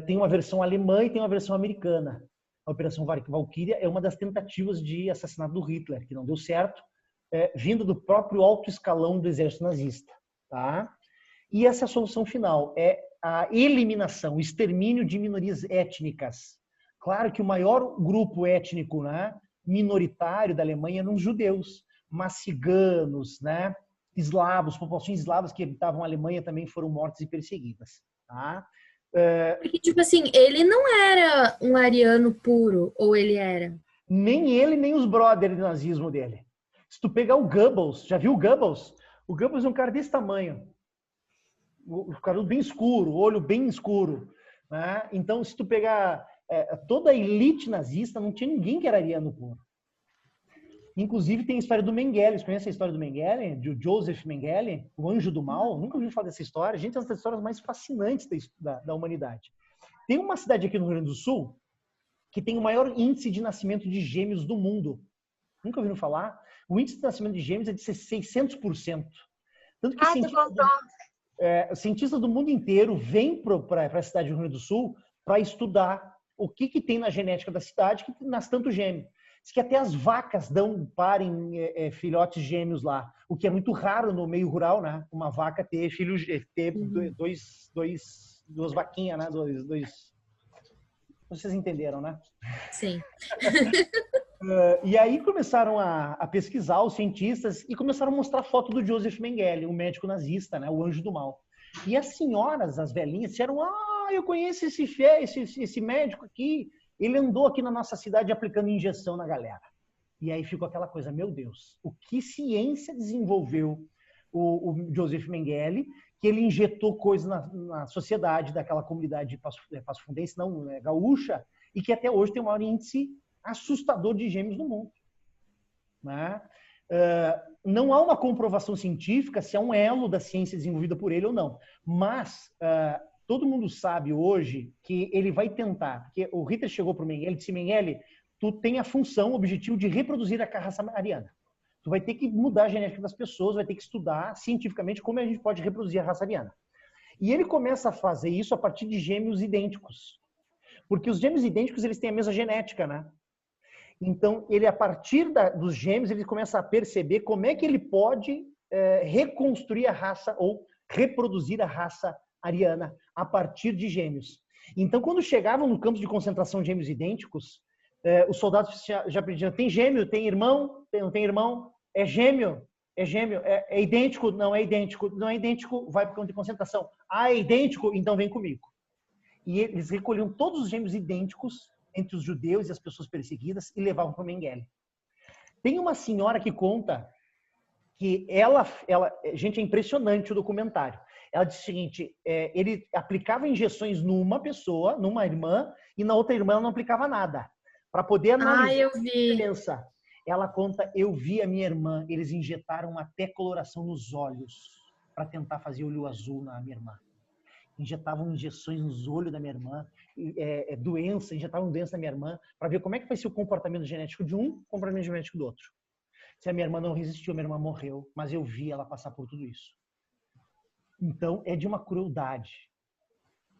Tem uma versão alemã e tem uma versão americana. A Operação Valkyria é uma das tentativas de assassinato do Hitler, que não deu certo, vindo do próprio alto escalão do exército nazista. Tá? E essa é a solução final, é a eliminação, o extermínio de minorias étnicas. Claro que o maior grupo étnico, né, minoritário da Alemanha eram os judeus, mas ciganos, né, eslavos, populações eslavas que habitavam a Alemanha também foram mortas e perseguidas. Tá? Porque, tipo assim, ele não era um ariano puro, ou ele era? Nem ele, nem os brothers do nazismo dele. Se tu pegar o Goebbels, já viu o Goebbels? O Goebbels é um cara desse tamanho. O cabelo bem escuro, o olho bem escuro. Né? Então, se tu pegar toda a elite nazista, não tinha ninguém que era ariano puro. Inclusive, tem a história do Mengele. Você conhece a história do Mengele? De Joseph Mengele, o anjo do mal? Nunca ouvi falar dessa história. Gente, é uma das histórias mais fascinantes da humanidade. Tem uma cidade aqui no Rio Grande do Sul que tem o maior índice de nascimento de gêmeos do mundo. Nunca ouviram falar? O índice de nascimento de gêmeos é de 600%. Tanto que cientistas do mundo inteiro vêm para a cidade do Rio Grande do Sul para estudar o que tem na genética da cidade que nasce tanto gêmeo. Diz que até as vacas parem filhotes gêmeos lá, o que é muito raro no meio rural, né? Uma vaca ter filhos, ter duas vaquinhas, né? Vocês entenderam, né? Sim. E aí começaram a pesquisar os cientistas e começaram a mostrar foto do Joseph Mengele, um médico nazista, né? O anjo do mal. E as senhoras, as velhinhas, disseram: eu conheço esse médico aqui. Ele andou aqui na nossa cidade aplicando injeção na galera. E aí ficou aquela coisa, meu Deus, o que ciência desenvolveu o Joseph Mengele, que ele injetou coisas na sociedade daquela comunidade passofundense, não, gaúcha, e que até hoje tem o maior índice assustador de gêmeos no mundo. Né? Não há uma comprovação científica se é um elo da ciência desenvolvida por ele ou não, mas todo mundo sabe hoje que ele vai tentar, porque o Hitler chegou para o Mengele e disse: Mengele, tu tem a função, o objetivo de reproduzir a raça ariana. Tu vai ter que mudar a genética das pessoas, vai ter que estudar cientificamente como a gente pode reproduzir a raça ariana. E ele começa a fazer isso a partir de gêmeos idênticos. Porque os gêmeos idênticos, eles têm a mesma genética, né? Então, ele, a partir dos gêmeos, ele começa a perceber como é que ele pode reconstruir a raça ou reproduzir a raça ariana a partir de gêmeos. Então, quando chegavam no campo de concentração de gêmeos idênticos, os soldados já pediam: tem gêmeo? Tem irmão? Não tem irmão? É gêmeo? É gêmeo? É idêntico? Não é idêntico. Não é idêntico, vai para o campo de concentração. É idêntico? Então vem comigo. E eles recolhiam todos os gêmeos idênticos entre os judeus e as pessoas perseguidas e levavam para o Mengele. Tem uma senhora que conta que gente, é impressionante o documentário. Ela diz o seguinte: ele aplicava injeções numa pessoa, numa irmã, e na outra irmã ela não aplicava nada. Para poder analisar a diferença. Ela conta: eu vi a minha irmã, eles injetaram até coloração nos olhos para tentar fazer olho azul na minha irmã. Injetavam injeções nos olhos da minha irmã, injetavam doença na minha irmã, para ver como é que vai ser o comportamento genético de um, o comportamento genético do outro. Se a minha irmã não resistiu, a minha irmã morreu, mas eu vi ela passar por tudo isso. Então, é de uma crueldade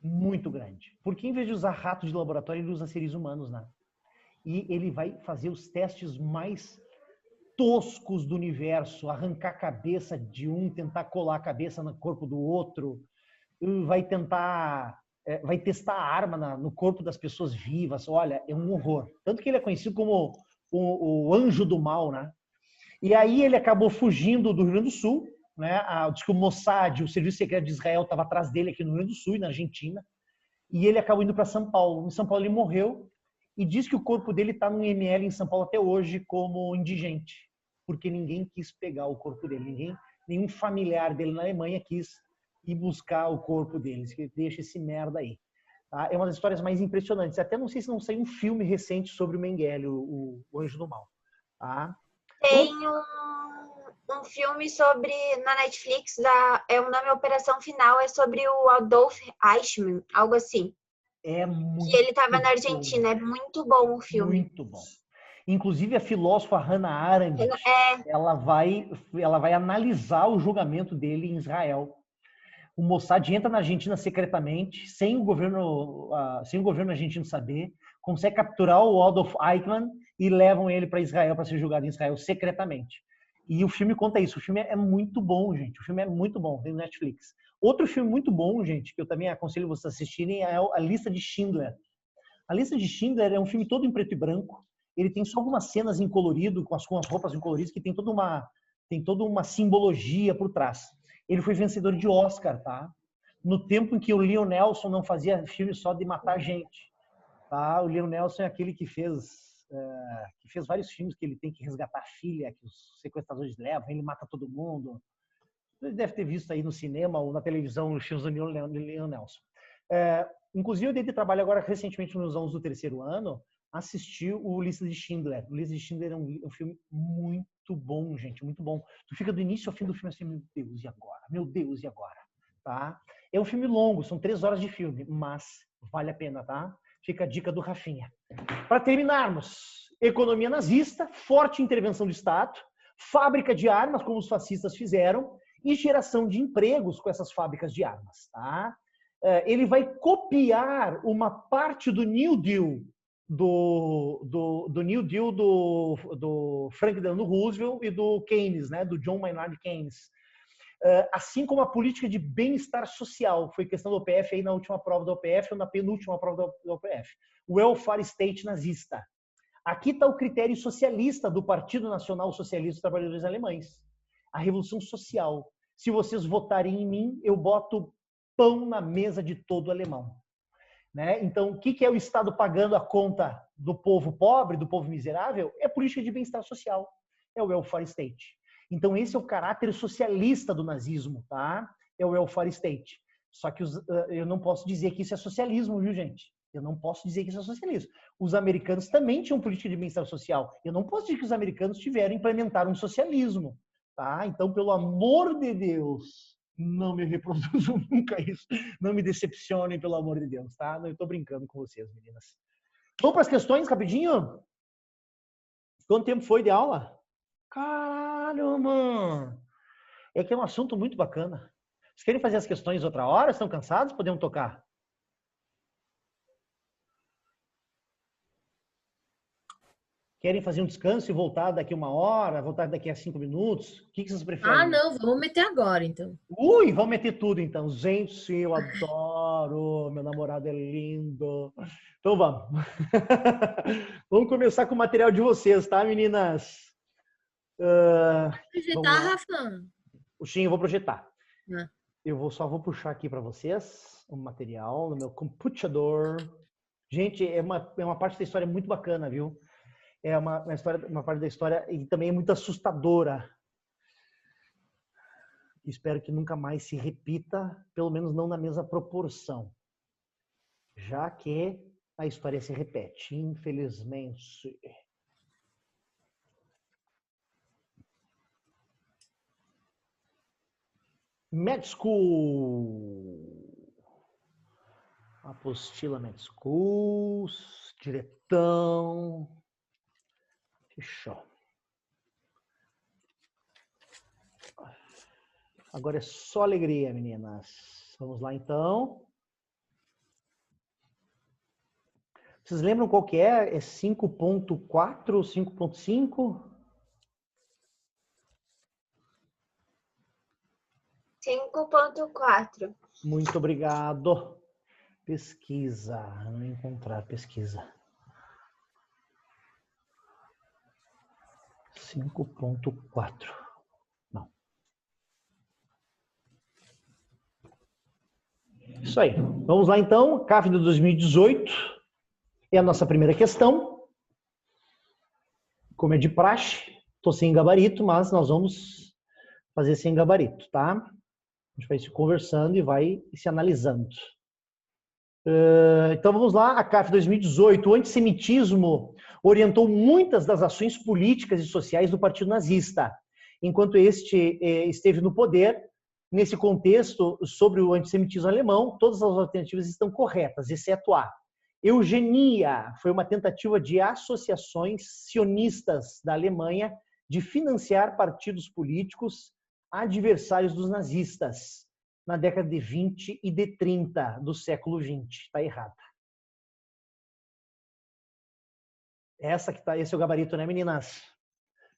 muito grande. Porque em vez de usar ratos de laboratório, ele usa seres humanos, né? E ele vai fazer os testes mais toscos do universo, arrancar a cabeça de um, tentar colar a cabeça no corpo do outro, vai testar a arma no corpo das pessoas vivas. Olha, é um horror. Tanto que ele é conhecido como o anjo do mal, né? E aí ele acabou fugindo do Rio Grande do Sul, né? Diz que o Mossad, o Serviço Secreto de Israel, estava atrás dele aqui no Rio Grande do Sul e na Argentina. E ele acabou indo para São Paulo. Em São Paulo ele morreu e diz que o corpo dele está no IML em São Paulo até hoje como indigente, porque ninguém quis pegar o corpo dele, nenhum familiar dele na Alemanha quis ir buscar o corpo dele. Deixa esse merda aí. Tá? É uma das histórias mais impressionantes. Até não sei se não saiu um filme recente sobre o Mengele, o Anjo do Mal. Tá? Tem um filme sobre, na Netflix, o nome é Operação Final, é sobre o Adolf Eichmann, algo assim. É muito que ele estava na Argentina. É muito bom o filme. Muito bom. Inclusive a filósofa Hannah Arendt, ela vai analisar o julgamento dele em Israel. O Mossad entra na Argentina secretamente, sem o governo argentino saber, consegue capturar o Adolf Eichmann e levam ele para Israel para ser julgado em Israel secretamente. E o filme conta isso. O filme é muito bom, gente. O filme é muito bom, tem no Netflix. Outro filme muito bom, gente, que eu também aconselho vocês assistirem, é A Lista de Schindler. A Lista de Schindler é um filme todo em preto e branco. Ele tem só algumas cenas em colorido, com as roupas em colorido, que tem toda uma simbologia por trás. Ele foi vencedor de Oscar, tá? No tempo em que o Leon Nelson não fazia filme só de matar gente, tá? O Leon Nelson é aquele que fez vários filmes que ele tem que resgatar a filha, que os sequestradores levam, ele mata todo mundo. Você deve ter visto aí no cinema ou na televisão os filmes do Leon Nelson. Inclusive, eu dei de trabalho agora recentemente nos anos do terceiro ano, assisti o Lista de Schindler. O Lista de Schindler é um filme muito bom, gente, muito bom. Tu fica do início ao fim do filme assim, meu Deus, e agora? Meu Deus, e agora? Tá? É um filme longo, são 3 horas de filme, mas vale a pena, tá? Fica a dica do Rafinha. Para terminarmos, economia nazista, forte intervenção do Estado, fábrica de armas, como os fascistas fizeram, e geração de empregos com essas fábricas de armas, tá? Ele vai copiar uma parte do New Deal do Franklin Delano Roosevelt e do Keynes, né, do John Maynard Keynes. Assim como a política de bem-estar social, foi questão do OPF aí na última prova do OPF ou na penúltima prova do OPF. O welfare state nazista. Aqui está o critério socialista do Partido Nacional Socialista dos Trabalhadores Alemães. A revolução social. Se vocês votarem em mim, eu boto pão na mesa de todo alemão. Né? Então, o que é o Estado pagando a conta do povo pobre, do povo miserável? É política de bem-estar social. É o welfare state. Então, esse é o caráter socialista do nazismo, tá? É o welfare state. Só que eu não posso dizer que isso é socialismo, viu, gente? Eu não posso dizer que isso é socialismo. Os americanos também tinham política de bem-estar social. Eu não posso dizer que os americanos implementaram um socialismo, tá? Então, pelo amor de Deus, não me reproduzam nunca isso. Não me decepcionem, pelo amor de Deus, tá? Eu tô brincando com vocês, meninas. Vamos para as questões, rapidinho? Quanto tempo foi de aula? Caralho, mano! É que é um assunto muito bacana. Vocês querem fazer as questões outra hora? Estão cansados? Podemos tocar? Querem fazer um descanso e voltar daqui 1 hora? Voltar daqui a 5 minutos? O que vocês preferem? Ah, não. Vamos meter agora, então. Ui, vamos meter tudo, então. Gente, eu adoro. Meu namorado é lindo. Então, vamos. Vamos começar com o material de vocês, tá, meninas? Projetar, Rafa? Puxinho, eu vou projetar. Só vou puxar aqui para vocês o material no meu computador. Gente, é uma parte da história muito bacana, viu? É uma parte da história e também é muito assustadora. Espero que nunca mais se repita, pelo menos não na mesma proporção. Já que a história se repete, infelizmente. Med School. Apostila Med Schools. Diretão. Fechou. Agora é só alegria, meninas. Vamos lá, então. Vocês lembram qual que é? É 5.4 ou 5.5? 5.4. Muito obrigado. Pesquisa. Não encontrar pesquisa. 5.4. Não. Isso aí. Vamos lá, então. CAF de 2018. É a nossa primeira questão. Como é de praxe, estou sem gabarito, mas nós vamos fazer sem gabarito, tá? A gente vai se conversando e vai se analisando. Então vamos lá, a CAF 2018. O antissemitismo orientou muitas das ações políticas e sociais do Partido Nazista, enquanto este esteve no poder. Nesse contexto, sobre o antissemitismo alemão, todas as alternativas estão corretas, exceto a eugenia. Foi uma tentativa de associações sionistas da Alemanha de financiar partidos políticos adversários dos nazistas. na década de 20 e de 30 do século 20. Está errada. Esse é o gabarito, né, meninas?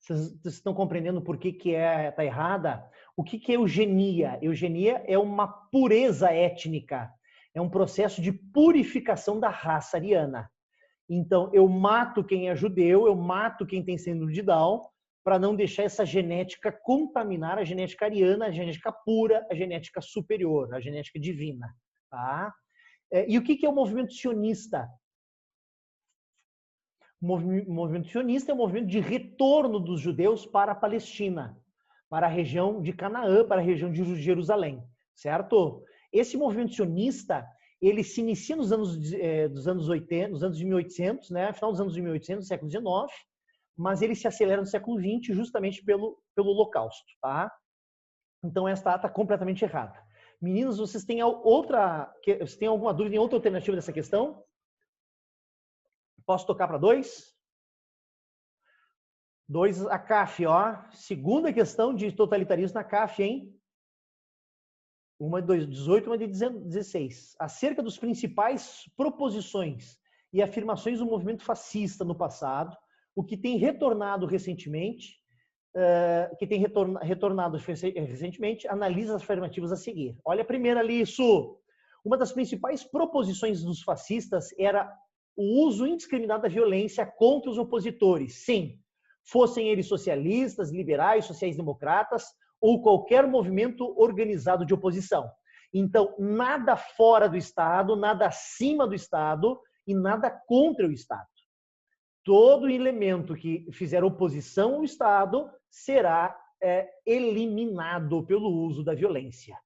Vocês estão compreendendo por que está errada? O que é eugenia? Eugenia é uma pureza étnica. É um processo de purificação da raça ariana. Então, eu mato quem é judeu, eu mato quem tem síndrome de Down, para não deixar essa genética contaminar a genética ariana, a genética pura, a genética superior, a genética divina. Tá? E o que é o movimento sionista? O movimento sionista é um movimento de retorno dos judeus para a Palestina, para a região de Canaã, para a região de Jerusalém, certo? Esse movimento sionista, ele se inicia nos anos 80, nos anos de 1800, né? Final dos anos de 1800, século XIX, mas ele se acelera no século XX justamente pelo Holocausto, tá? Então essa está completamente errada. Meninos, vocês têm alguma dúvida em outra alternativa dessa questão? Posso tocar para 2? 2, a CAF, ó. Segunda questão de totalitarismo na CAF, hein? Uma de 18, uma de 16. Acerca dos principais proposições e afirmações do movimento fascista no passado, o que tem retornado recentemente, analisa as afirmativas a seguir. Olha a primeira ali, isso. Uma das principais proposições dos fascistas era o uso indiscriminado da violência contra os opositores. Sim, fossem eles socialistas, liberais, sociais-democratas ou qualquer movimento organizado de oposição. Então, nada fora do Estado, nada acima do Estado e nada contra o Estado. Todo elemento que fizer oposição ao Estado será eliminado pelo uso da violência.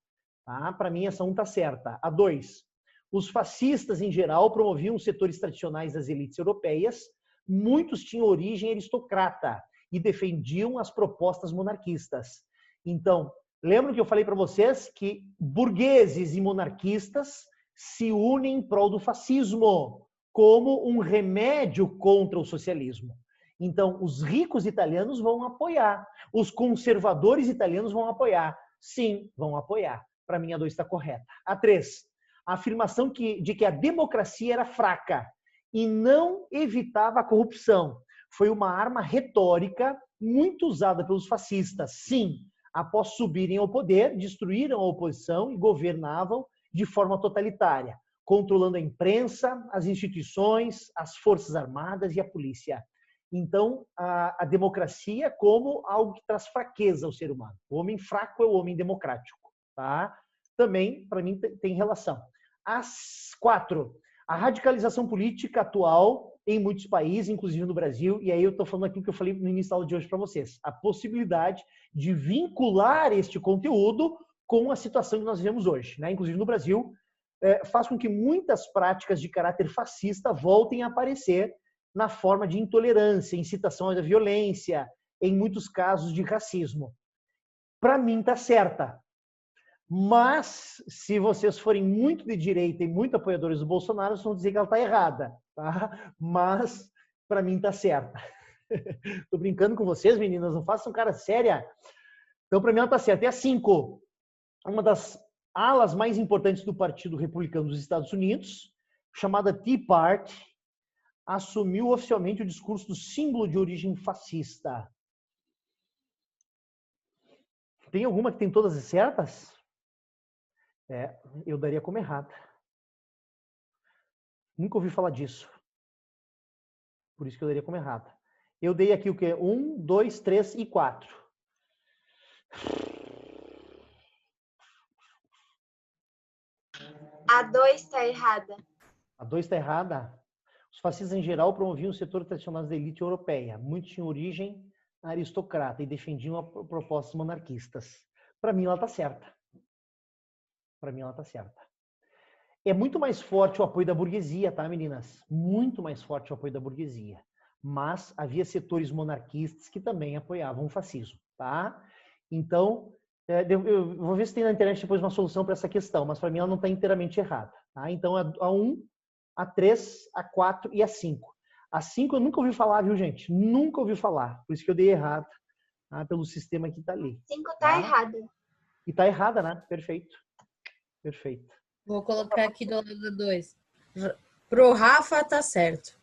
Tá? Para mim, essa 1 está certa. A 2, os fascistas, em geral, promoviam os setores tradicionais das elites europeias. Muitos tinham origem aristocrata e defendiam as propostas monarquistas. Então, lembram que eu falei para vocês que burgueses e monarquistas se unem em prol do fascismo como um remédio contra o socialismo. Então, os ricos italianos vão apoiar, os conservadores italianos vão apoiar. Sim, vão apoiar. Para mim, a 2 está correta. A 3, a afirmação de que a democracia era fraca e não evitava a corrupção. Foi uma arma retórica muito usada pelos fascistas. Sim, após subirem ao poder, destruíram a oposição e governavam de forma totalitária, controlando a imprensa, as instituições, as forças armadas e a polícia. Então, a democracia como algo que traz fraqueza ao ser humano. O homem fraco é o homem democrático. Tá? Também, para mim, tem relação. As 4, a radicalização política atual em muitos países, inclusive no Brasil, e aí eu estou falando aqui o que eu falei no início da aula de hoje para vocês, a possibilidade de vincular este conteúdo com a situação que nós vivemos hoje, né? Inclusive no Brasil, faz com que muitas práticas de caráter fascista voltem a aparecer na forma de intolerância, incitação à violência, em muitos casos de racismo. Para mim, está certa. Mas, se vocês forem muito de direita e muito apoiadores do Bolsonaro, vocês vão dizer que ela está errada. Tá? Mas, para mim, está certa. Estou brincando com vocês, meninas, não façam cara séria. Então, para mim, ela está certa. E a 5, uma das alas mais importantes do Partido Republicano dos Estados Unidos, chamada Tea Party, assumiu oficialmente o discurso do símbolo de origem fascista. Tem alguma que tem todas as certas? Eu daria como errada. Nunca ouvi falar disso. Por isso que eu daria como errada. Eu dei aqui o quê? 1, 2, 3 e 4. A 2 está errada. A 2 está errada? Os fascistas, em geral, promoviam o setor tradicional da elite europeia. Muitos tinham origem aristocrata e defendiam propostas monarquistas. Para mim, ela está certa. Para mim, ela está certa. É muito mais forte o apoio da burguesia, tá, meninas? Muito mais forte o apoio da burguesia. Mas havia setores monarquistas que também apoiavam o fascismo, tá? Então, eu vou ver se tem na internet depois uma solução para essa questão, mas para mim ela não está inteiramente errada. Tá? Então, a 1, a 3, a 4 e a 5. A 5 eu nunca ouvi falar, viu, gente? Nunca ouvi falar. Por isso que eu dei errado, tá? Pelo sistema que está ali. 5 está errada. E está errada, né? Perfeito. Perfeito. Vou colocar aqui do lado 2. Pro Rafa tá certo.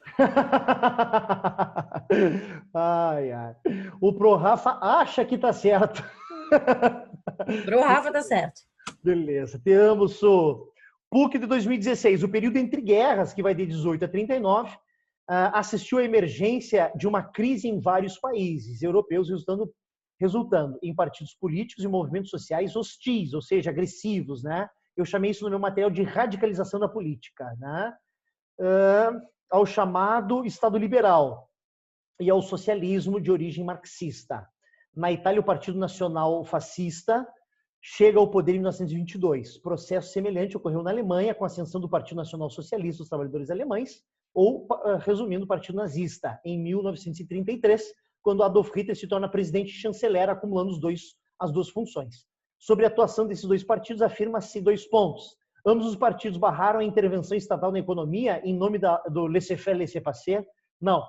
Ai, ai. O Pro Rafa acha que tá certo. Pro Rafa tá certo. Beleza. Temos o PUC de 2016, o período entre guerras, que vai de 18 a 39, assistiu à emergência de uma crise em vários países europeus, resultando em partidos políticos e movimentos sociais hostis, ou seja, agressivos, né? Eu chamei isso no meu material de radicalização da política, né? Ao chamado Estado Liberal e ao socialismo de origem marxista. Na Itália, o Partido Nacional Fascista chega ao poder em 1922. Processo semelhante ocorreu na Alemanha com a ascensão do Partido Nacional Socialista dos Trabalhadores Alemães, ou, resumindo, o Partido Nazista, em 1933, quando Adolf Hitler se torna presidente e chanceler, acumulando as duas funções. Sobre a atuação desses dois partidos, afirma-se 2 pontos. Ambos os partidos barraram a intervenção estatal na economia em nome do laissez-faire, laissez-passer? Não.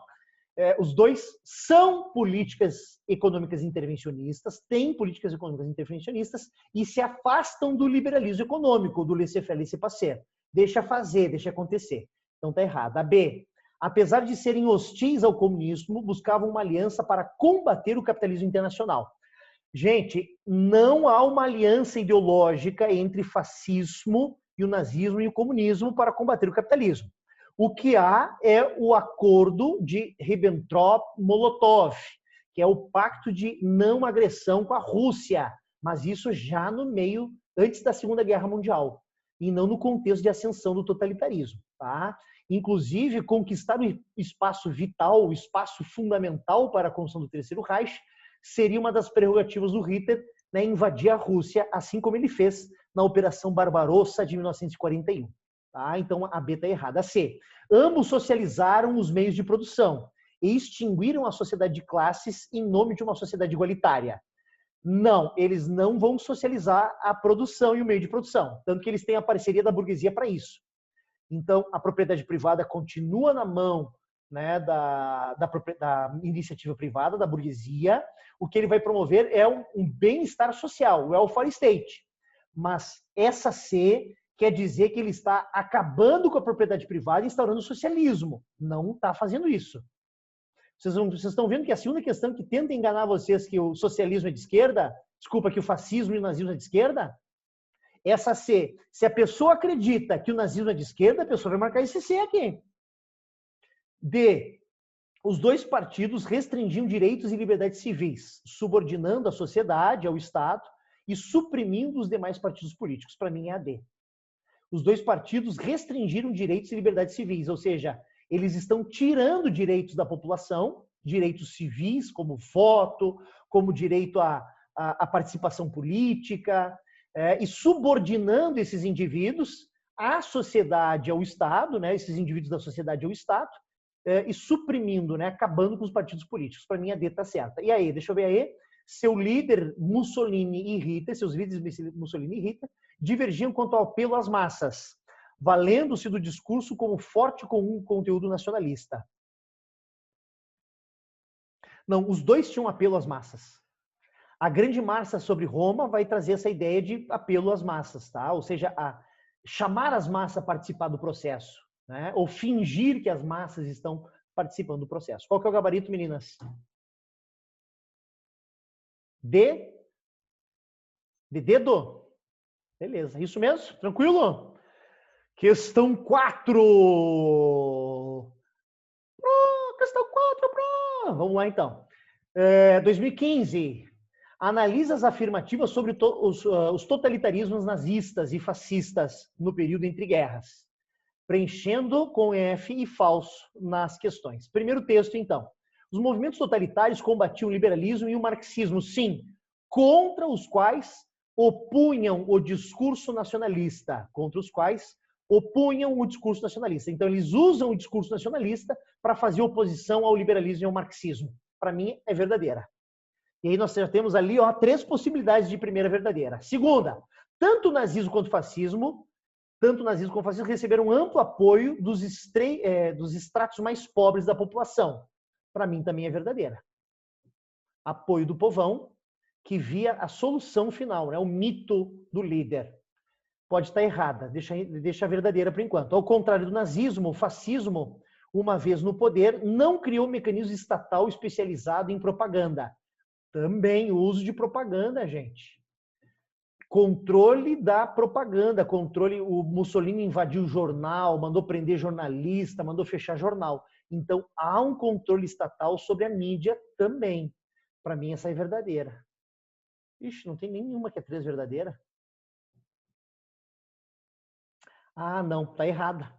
Os dois são políticas econômicas intervencionistas, têm políticas econômicas intervencionistas e se afastam do liberalismo econômico, do laissez-faire, laissez-passer. Deixa fazer, deixa acontecer. Então está errado. A B. Apesar de serem hostis ao comunismo, buscavam uma aliança para combater o capitalismo internacional. Gente, não há uma aliança ideológica entre fascismo e o nazismo e o comunismo para combater o capitalismo. O que há é o acordo de Ribbentrop-Molotov, que é o pacto de não agressão com a Rússia, mas isso já no meio, antes da Segunda Guerra Mundial, e não no contexto de ascensão do totalitarismo. Tá? Inclusive, conquistar o espaço vital, o espaço fundamental para a construção do Terceiro Reich, seria uma das prerrogativas do Hitler, né, invadir a Rússia, assim como ele fez na Operação Barbarossa de 1941. Tá? Então, a B está errada. A C. Ambos socializaram os meios de produção e extinguiram a sociedade de classes em nome de uma sociedade igualitária. Não, eles não vão socializar a produção e o meio de produção, tanto que eles têm a parceria da burguesia para isso. Então, a propriedade privada continua na mão, né, da iniciativa privada, da burguesia. O que ele vai promover é um bem-estar social, o welfare state. Mas essa C quer dizer que ele está acabando com a propriedade privada e instaurando o socialismo. Não está fazendo isso. Vocês estão vendo que a segunda questão que tenta enganar vocês que o socialismo é de esquerda, desculpa, que o fascismo e o nazismo é de esquerda, essa C, se a pessoa acredita que o nazismo é de esquerda, a pessoa vai marcar esse C aqui. D. Os dois partidos restringiam direitos e liberdades civis, subordinando a sociedade ao Estado e suprimindo os demais partidos políticos. Para mim é a D. Os dois partidos restringiram direitos e liberdades civis, ou seja, eles estão tirando direitos da população, direitos civis, como voto, como direito à participação política, e subordinando esses indivíduos à sociedade, ao Estado, né, esses indivíduos da sociedade ao Estado, e suprimindo, né, acabando com os partidos políticos. Para mim, a D está certa. E aí, deixa eu ver aí. Seu líder, Mussolini e Hitler, seus líderes Mussolini e Hitler, divergiam quanto ao apelo às massas, valendo-se do discurso como forte com um conteúdo nacionalista. Não, os dois tinham apelo às massas. A grande marcha sobre Roma vai trazer essa ideia de apelo às massas, tá? Ou seja, chamar as massas a participar do processo, né? Ou fingir que as massas estão participando do processo. Qual que é o gabarito, meninas? D? De dedo? Beleza, isso mesmo? Tranquilo? Questão 4. Questão 4, Vamos lá, então. 2015. Analisa as afirmativas sobre os totalitarismos nazistas e fascistas no período entre guerras, preenchendo com F e falso nas questões. Primeiro texto, então. Os movimentos totalitários combatiam o liberalismo e o marxismo, sim, contra os quais opunham o discurso nacionalista, Então, eles usam o discurso nacionalista para fazer oposição ao liberalismo e ao marxismo. Para mim, é verdadeira. E aí nós já temos ali 3 possibilidades de primeira verdadeira. Segunda, tanto o nazismo quanto o fascismo receberam amplo apoio dos estratos mais pobres da população. Para mim também é verdadeira. Apoio do povão, que via a solução final, né? O mito do líder. pode estar errada, deixa a verdadeira por enquanto. Ao contrário do nazismo, o fascismo, uma vez no poder, não criou mecanismo estatal especializado em propaganda. Também o uso de propaganda, gente. Controle da propaganda, controle. O Mussolini invadiu o jornal, mandou prender jornalista, mandou fechar jornal. Então, há um controle estatal sobre a mídia também. Para mim, essa é verdadeira. Ixi, não tem nenhuma que é 3 verdadeira. Ah, não, está errada.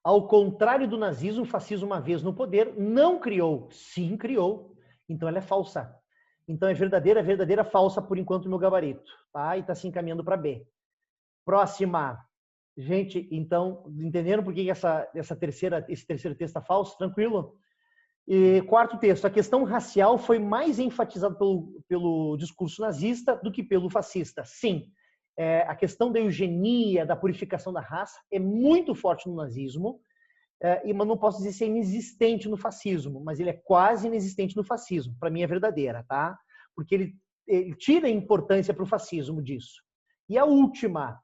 Ao contrário do nazismo, o fascismo, uma vez no poder, não criou. Sim, criou. Então, ela é falsa. Então, é verdadeira, falsa, por enquanto, o meu gabarito. Tá? E está se encaminhando para B. Próxima. Gente, então, entenderam por que esse terceiro texto está falso? Tranquilo? E quarto texto. A questão racial foi mais enfatizada pelo discurso nazista do que pelo fascista. Sim. A questão da eugenia, da purificação da raça, é muito forte no nazismo, mas não posso dizer se é inexistente no fascismo, mas ele é quase inexistente no fascismo. Para mim é verdadeira, tá? Porque ele tira a importância para o fascismo disso. E a última,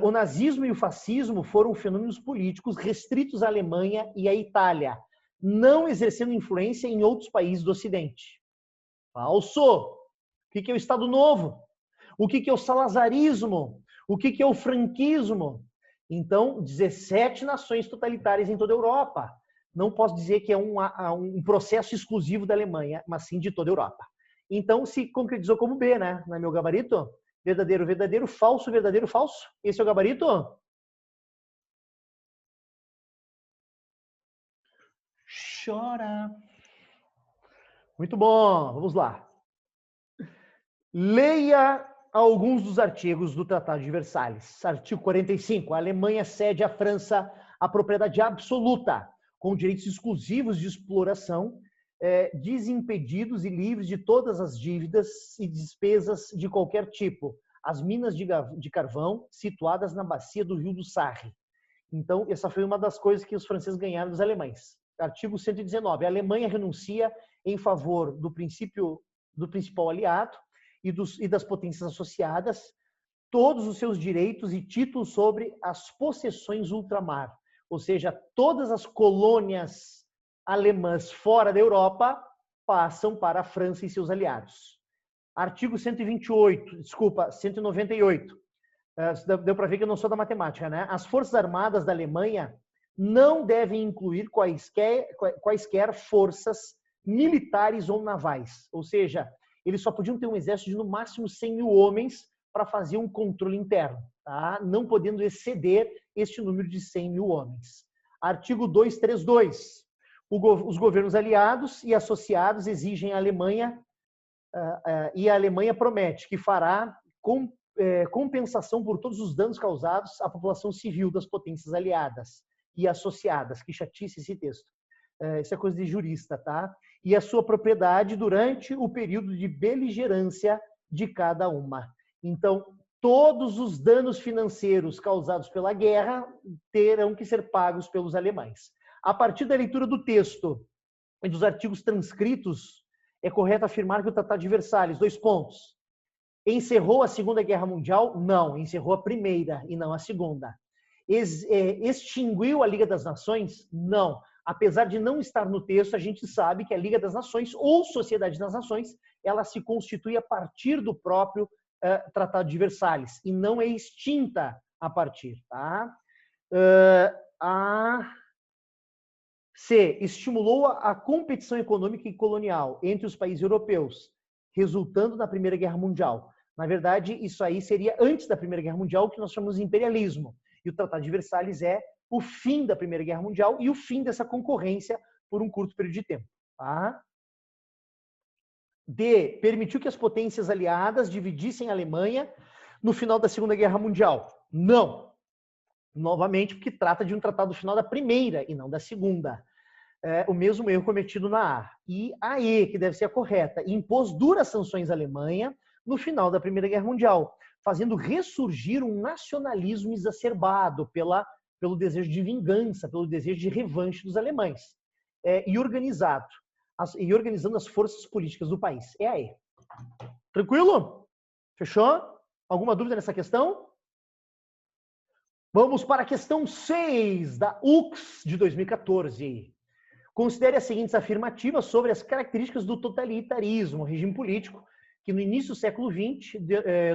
o nazismo e o fascismo foram fenômenos políticos restritos à Alemanha e à Itália, não exercendo influência em outros países do Ocidente. Falso! O que é o Estado Novo? O que é o salazarismo? O que é o franquismo? Então, 17 nações totalitárias em toda a Europa. Não posso dizer que é um processo exclusivo da Alemanha, mas sim de toda a Europa. Então, se concretizou como B, né? Não é meu gabarito? Verdadeiro, verdadeiro, falso, verdadeiro, falso. Esse é o gabarito? Chora. Muito bom, vamos lá. Leia alguns dos artigos do Tratado de Versalhes. Artigo 45. A Alemanha cede à França a propriedade absoluta, com direitos exclusivos de exploração, desimpedidos e livres de todas as dívidas e despesas de qualquer tipo. As minas de carvão situadas na bacia do rio do Sarre. Então, essa foi uma das coisas que os franceses ganharam dos alemães. Artigo 119. A Alemanha renuncia em favor do principal aliado e das potências associadas todos os seus direitos e títulos sobre as possessões ultramar. Ou seja, todas as colônias alemãs fora da Europa passam para a França e seus aliados. Artigo 198. Deu para ver que eu não sou da matemática, né? As Forças Armadas da Alemanha não devem incluir quaisquer forças militares ou navais. Ou seja, eles só podiam ter um exército de no máximo 100 mil homens para fazer um controle interno, tá? Não podendo exceder este número de 100 mil homens. Artigo 232. Os governos aliados e associados exigem a Alemanha, e a Alemanha promete que fará compensação por todos os danos causados à população civil das potências aliadas e associadas. Que chatice esse texto. Isso é coisa de jurista, tá? E a sua propriedade durante o período de beligerância de cada uma. Então, todos os danos financeiros causados pela guerra terão que ser pagos pelos alemães. A partir da leitura do texto e dos artigos transcritos, é correto afirmar que o Tratado de Versalhes, 2 pontos, encerrou a Segunda Guerra Mundial? Não, encerrou a Primeira e não a Segunda. Extinguiu a Liga das Nações? Não. Apesar de não estar no texto, a gente sabe que a Liga das Nações ou Sociedade das Nações, ela se constitui a partir do próprio Tratado de Versalhes e não é extinta a partir. Tá? C. Estimulou a competição econômica e colonial entre os países europeus, resultando na Primeira Guerra Mundial. Na verdade, isso aí seria antes da Primeira Guerra Mundial, o que nós chamamos de imperialismo. E o Tratado de Versalhes é o fim da Primeira Guerra Mundial e o fim dessa concorrência por um curto período de tempo. Tá? D. Permitiu que as potências aliadas dividissem a Alemanha no final da Segunda Guerra Mundial? Não. Novamente, porque trata de um tratado final da Primeira e não da Segunda. O mesmo erro cometido na A. E a E, que deve ser a correta, impôs duras sanções à Alemanha no final da Primeira Guerra Mundial, fazendo ressurgir um nacionalismo exacerbado pelo desejo de vingança, pelo desejo de revanche dos alemães, e organizando as forças políticas do país. É a E. Tranquilo? Fechou? Alguma dúvida nessa questão? Vamos para a questão 6 da UX de 2014. Considere as seguintes afirmativas sobre as características do totalitarismo, regime político, que no início do século XX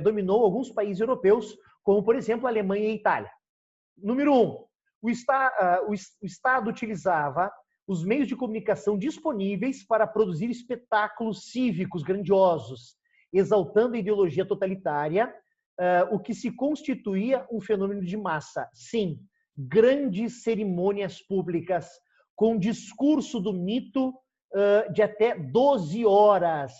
dominou alguns países europeus, como, por exemplo, a Alemanha e a Itália. Número 1. O Estado utilizava os meios de comunicação disponíveis para produzir espetáculos cívicos grandiosos, exaltando a ideologia totalitária, o que se constituía um fenômeno de massa. Sim, grandes cerimônias públicas com discurso do mito de até 12 horas.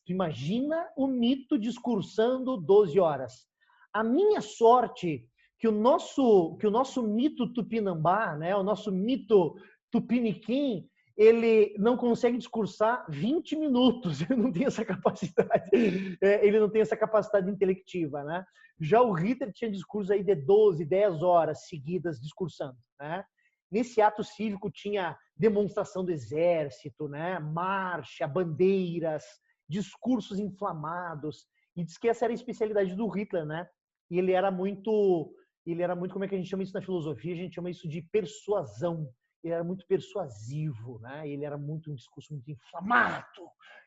Tu imagina o mito discursando 12 horas. A minha sorte que o nosso mito tupinambá, né, o nosso mito tupiniquim, ele não consegue discursar 20 minutos, ele não tem essa capacidade, ele não tem essa capacidade intelectiva, né? Já o Hitler tinha discursos aí de 12, 10 horas seguidas discursando, né? Nesse ato cívico tinha demonstração do exército, né? Marcha, bandeiras, discursos inflamados, e diz que essa era a especialidade do Hitler, né? E ele era muito, como é que a gente chama isso na filosofia? A gente chama isso de persuasão. Ele era muito persuasivo, né? Ele era um discurso muito inflamado.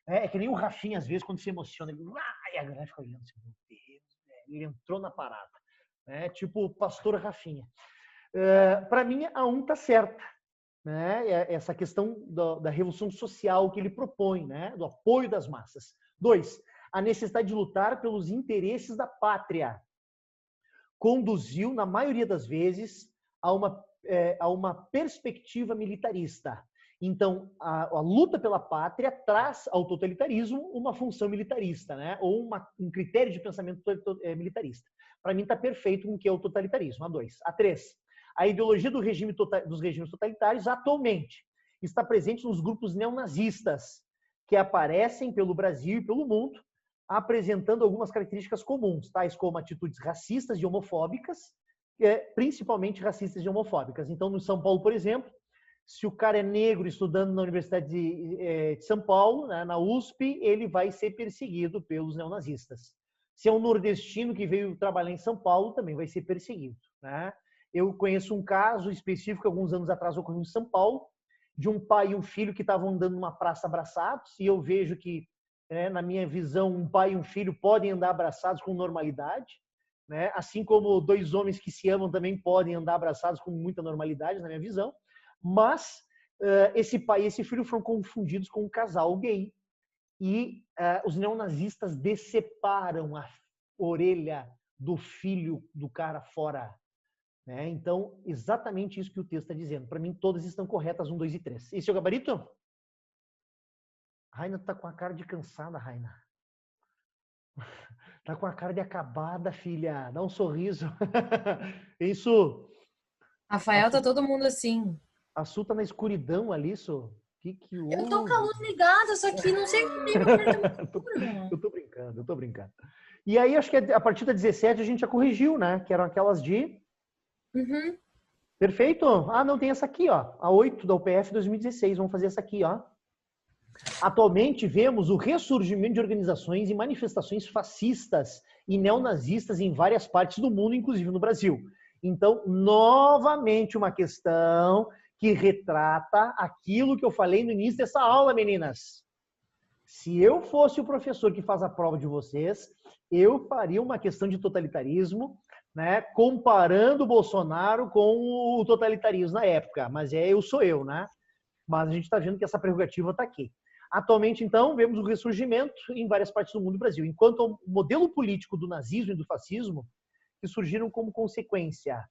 É que nem o Rafinha, às vezes, quando se emociona, ele, e a galera fica olhando assim, meu Deus, ele entrou na parada. Né? Tipo o pastor Rafinha. Para mim, a 1 está certa. Né? Essa questão da revolução social que ele propõe, né? Do apoio das massas. 2, a necessidade de lutar pelos interesses da pátria. Conduziu, na maioria das vezes, a uma perspectiva militarista. Então, a luta pela pátria traz ao totalitarismo uma função militarista, né? Ou um critério de pensamento militarista. Para mim, está perfeito com o que é o totalitarismo. A 2. A 3. A ideologia dos regimes totalitários atualmente está presente nos grupos neonazistas que aparecem pelo Brasil e pelo mundo, apresentando algumas características comuns, tais como atitudes racistas e homofóbicas, principalmente racistas e homofóbicas. Então, no São Paulo, por exemplo, se o cara é negro estudando na Universidade de São Paulo, né, na USP, ele vai ser perseguido pelos neonazistas. Se é um nordestino que veio trabalhar em São Paulo, também vai ser perseguido. Né? Eu conheço um caso específico, alguns anos atrás ocorreu em São Paulo, de um pai e um filho que estavam andando numa praça abraçados, e eu vejo que, na minha visão, um pai e um filho podem andar abraçados com normalidade, né? Assim como 2 homens que se amam também podem andar abraçados com muita normalidade, na minha visão. Mas esse pai e esse filho foram confundidos com um casal gay. E os neonazistas deceparam a orelha do filho do cara fora. Né? Então, exatamente isso que o texto está dizendo. Para mim, todas estão corretas, 1, 2 e 3. Esse é o gabarito? Raina está com a cara de cansada, Raina. Tá com a cara de acabada, filha. Dá um sorriso. Isso. Rafael, tá todo mundo assim. A Su tá na escuridão ali, Su. Que houve? Eu tô com a luz ligada, só que não sei o que tem. Eu tô brincando. E aí, acho que a partir da 17 a gente já corrigiu, né? Que eram aquelas de... Uhum. Perfeito? Ah, não, tem essa aqui, ó. A 8 da UPF 2016. Vamos fazer essa aqui, ó. Atualmente, vemos o ressurgimento de organizações e manifestações fascistas e neonazistas em várias partes do mundo, inclusive no Brasil. Então, novamente, uma questão que retrata aquilo que eu falei no início dessa aula, meninas. Se eu fosse o professor que faz a prova de vocês, eu faria uma questão de totalitarismo, né, comparando o Bolsonaro com o totalitarismo na época. Mas eu sou eu, né? Mas a gente está vendo que essa prerrogativa está aqui. Atualmente, então, vemos o ressurgimento em várias partes do mundo do Brasil, enquanto o modelo político do nazismo e do fascismo que surgiram como consequência.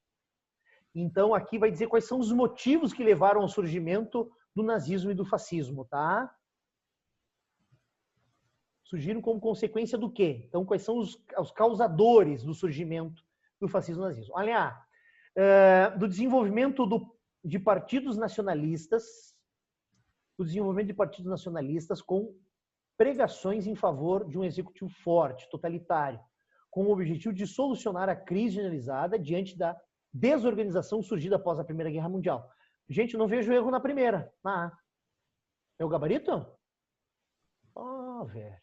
Então, aqui vai dizer quais são os motivos que levaram ao surgimento do nazismo e do fascismo, tá? Surgiram como consequência do quê? Então, quais são os causadores do surgimento do fascismo e do nazismo? Olha, do desenvolvimento de partidos nacionalistas, com pregações em favor de um executivo forte, totalitário, com o objetivo de solucionar a crise generalizada diante da desorganização surgida após a Primeira Guerra Mundial. Gente, eu não vejo erro na primeira. É o gabarito? Velho.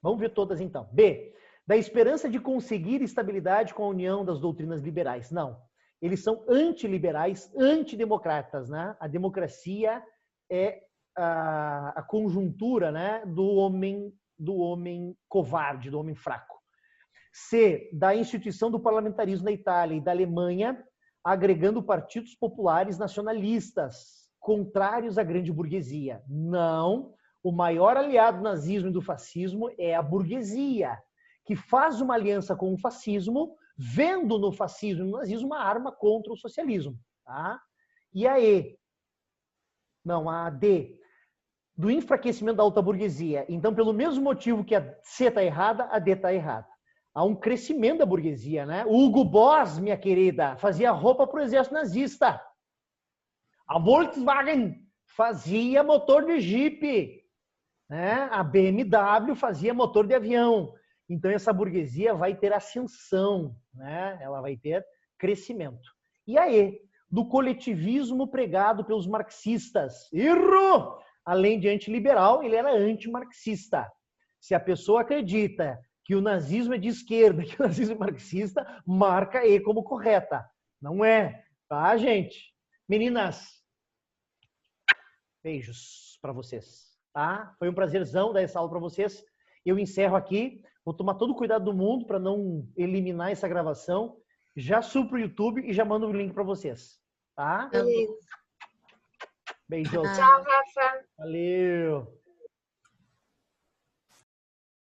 Vamos ver todas então. B. da esperança de conseguir estabilidade com a união das doutrinas liberais. Não. Eles são antiliberais, antidemocratas, né? A democracia é a conjuntura, né, do homem covarde, do homem fraco. C, da instituição do parlamentarismo na Itália e da Alemanha, agregando partidos populares nacionalistas, contrários à grande burguesia. Não, o maior aliado do nazismo e do fascismo é a burguesia, que faz uma aliança com o fascismo, vendo no fascismo e no nazismo uma arma contra o socialismo. Tá? E a E? Não, a D, do enfraquecimento da alta burguesia. Então, pelo mesmo motivo que a C está errada, a D está errada. Há um crescimento da burguesia, né? O Hugo Boss, minha querida, fazia roupa para o exército nazista. A Volkswagen fazia motor de jipe, né? A BMW fazia motor de avião. Então, essa burguesia vai ter ascensão, né? Ela vai ter crescimento. E aí, do coletivismo pregado pelos marxistas. Erro! Além de antiliberal, ele era antimarxista. Se a pessoa acredita que o nazismo é de esquerda, que o nazismo é marxista, marca E como correta. Não é, tá, gente? Meninas, beijos para vocês, tá? Foi um prazerzão dar essa aula para vocês. Eu encerro aqui. Vou tomar todo o cuidado do mundo para não eliminar essa gravação. Já subo pro YouTube e já mando o link para vocês, tá? Beleza. Beijos. Tchau, Rafa. Valeu.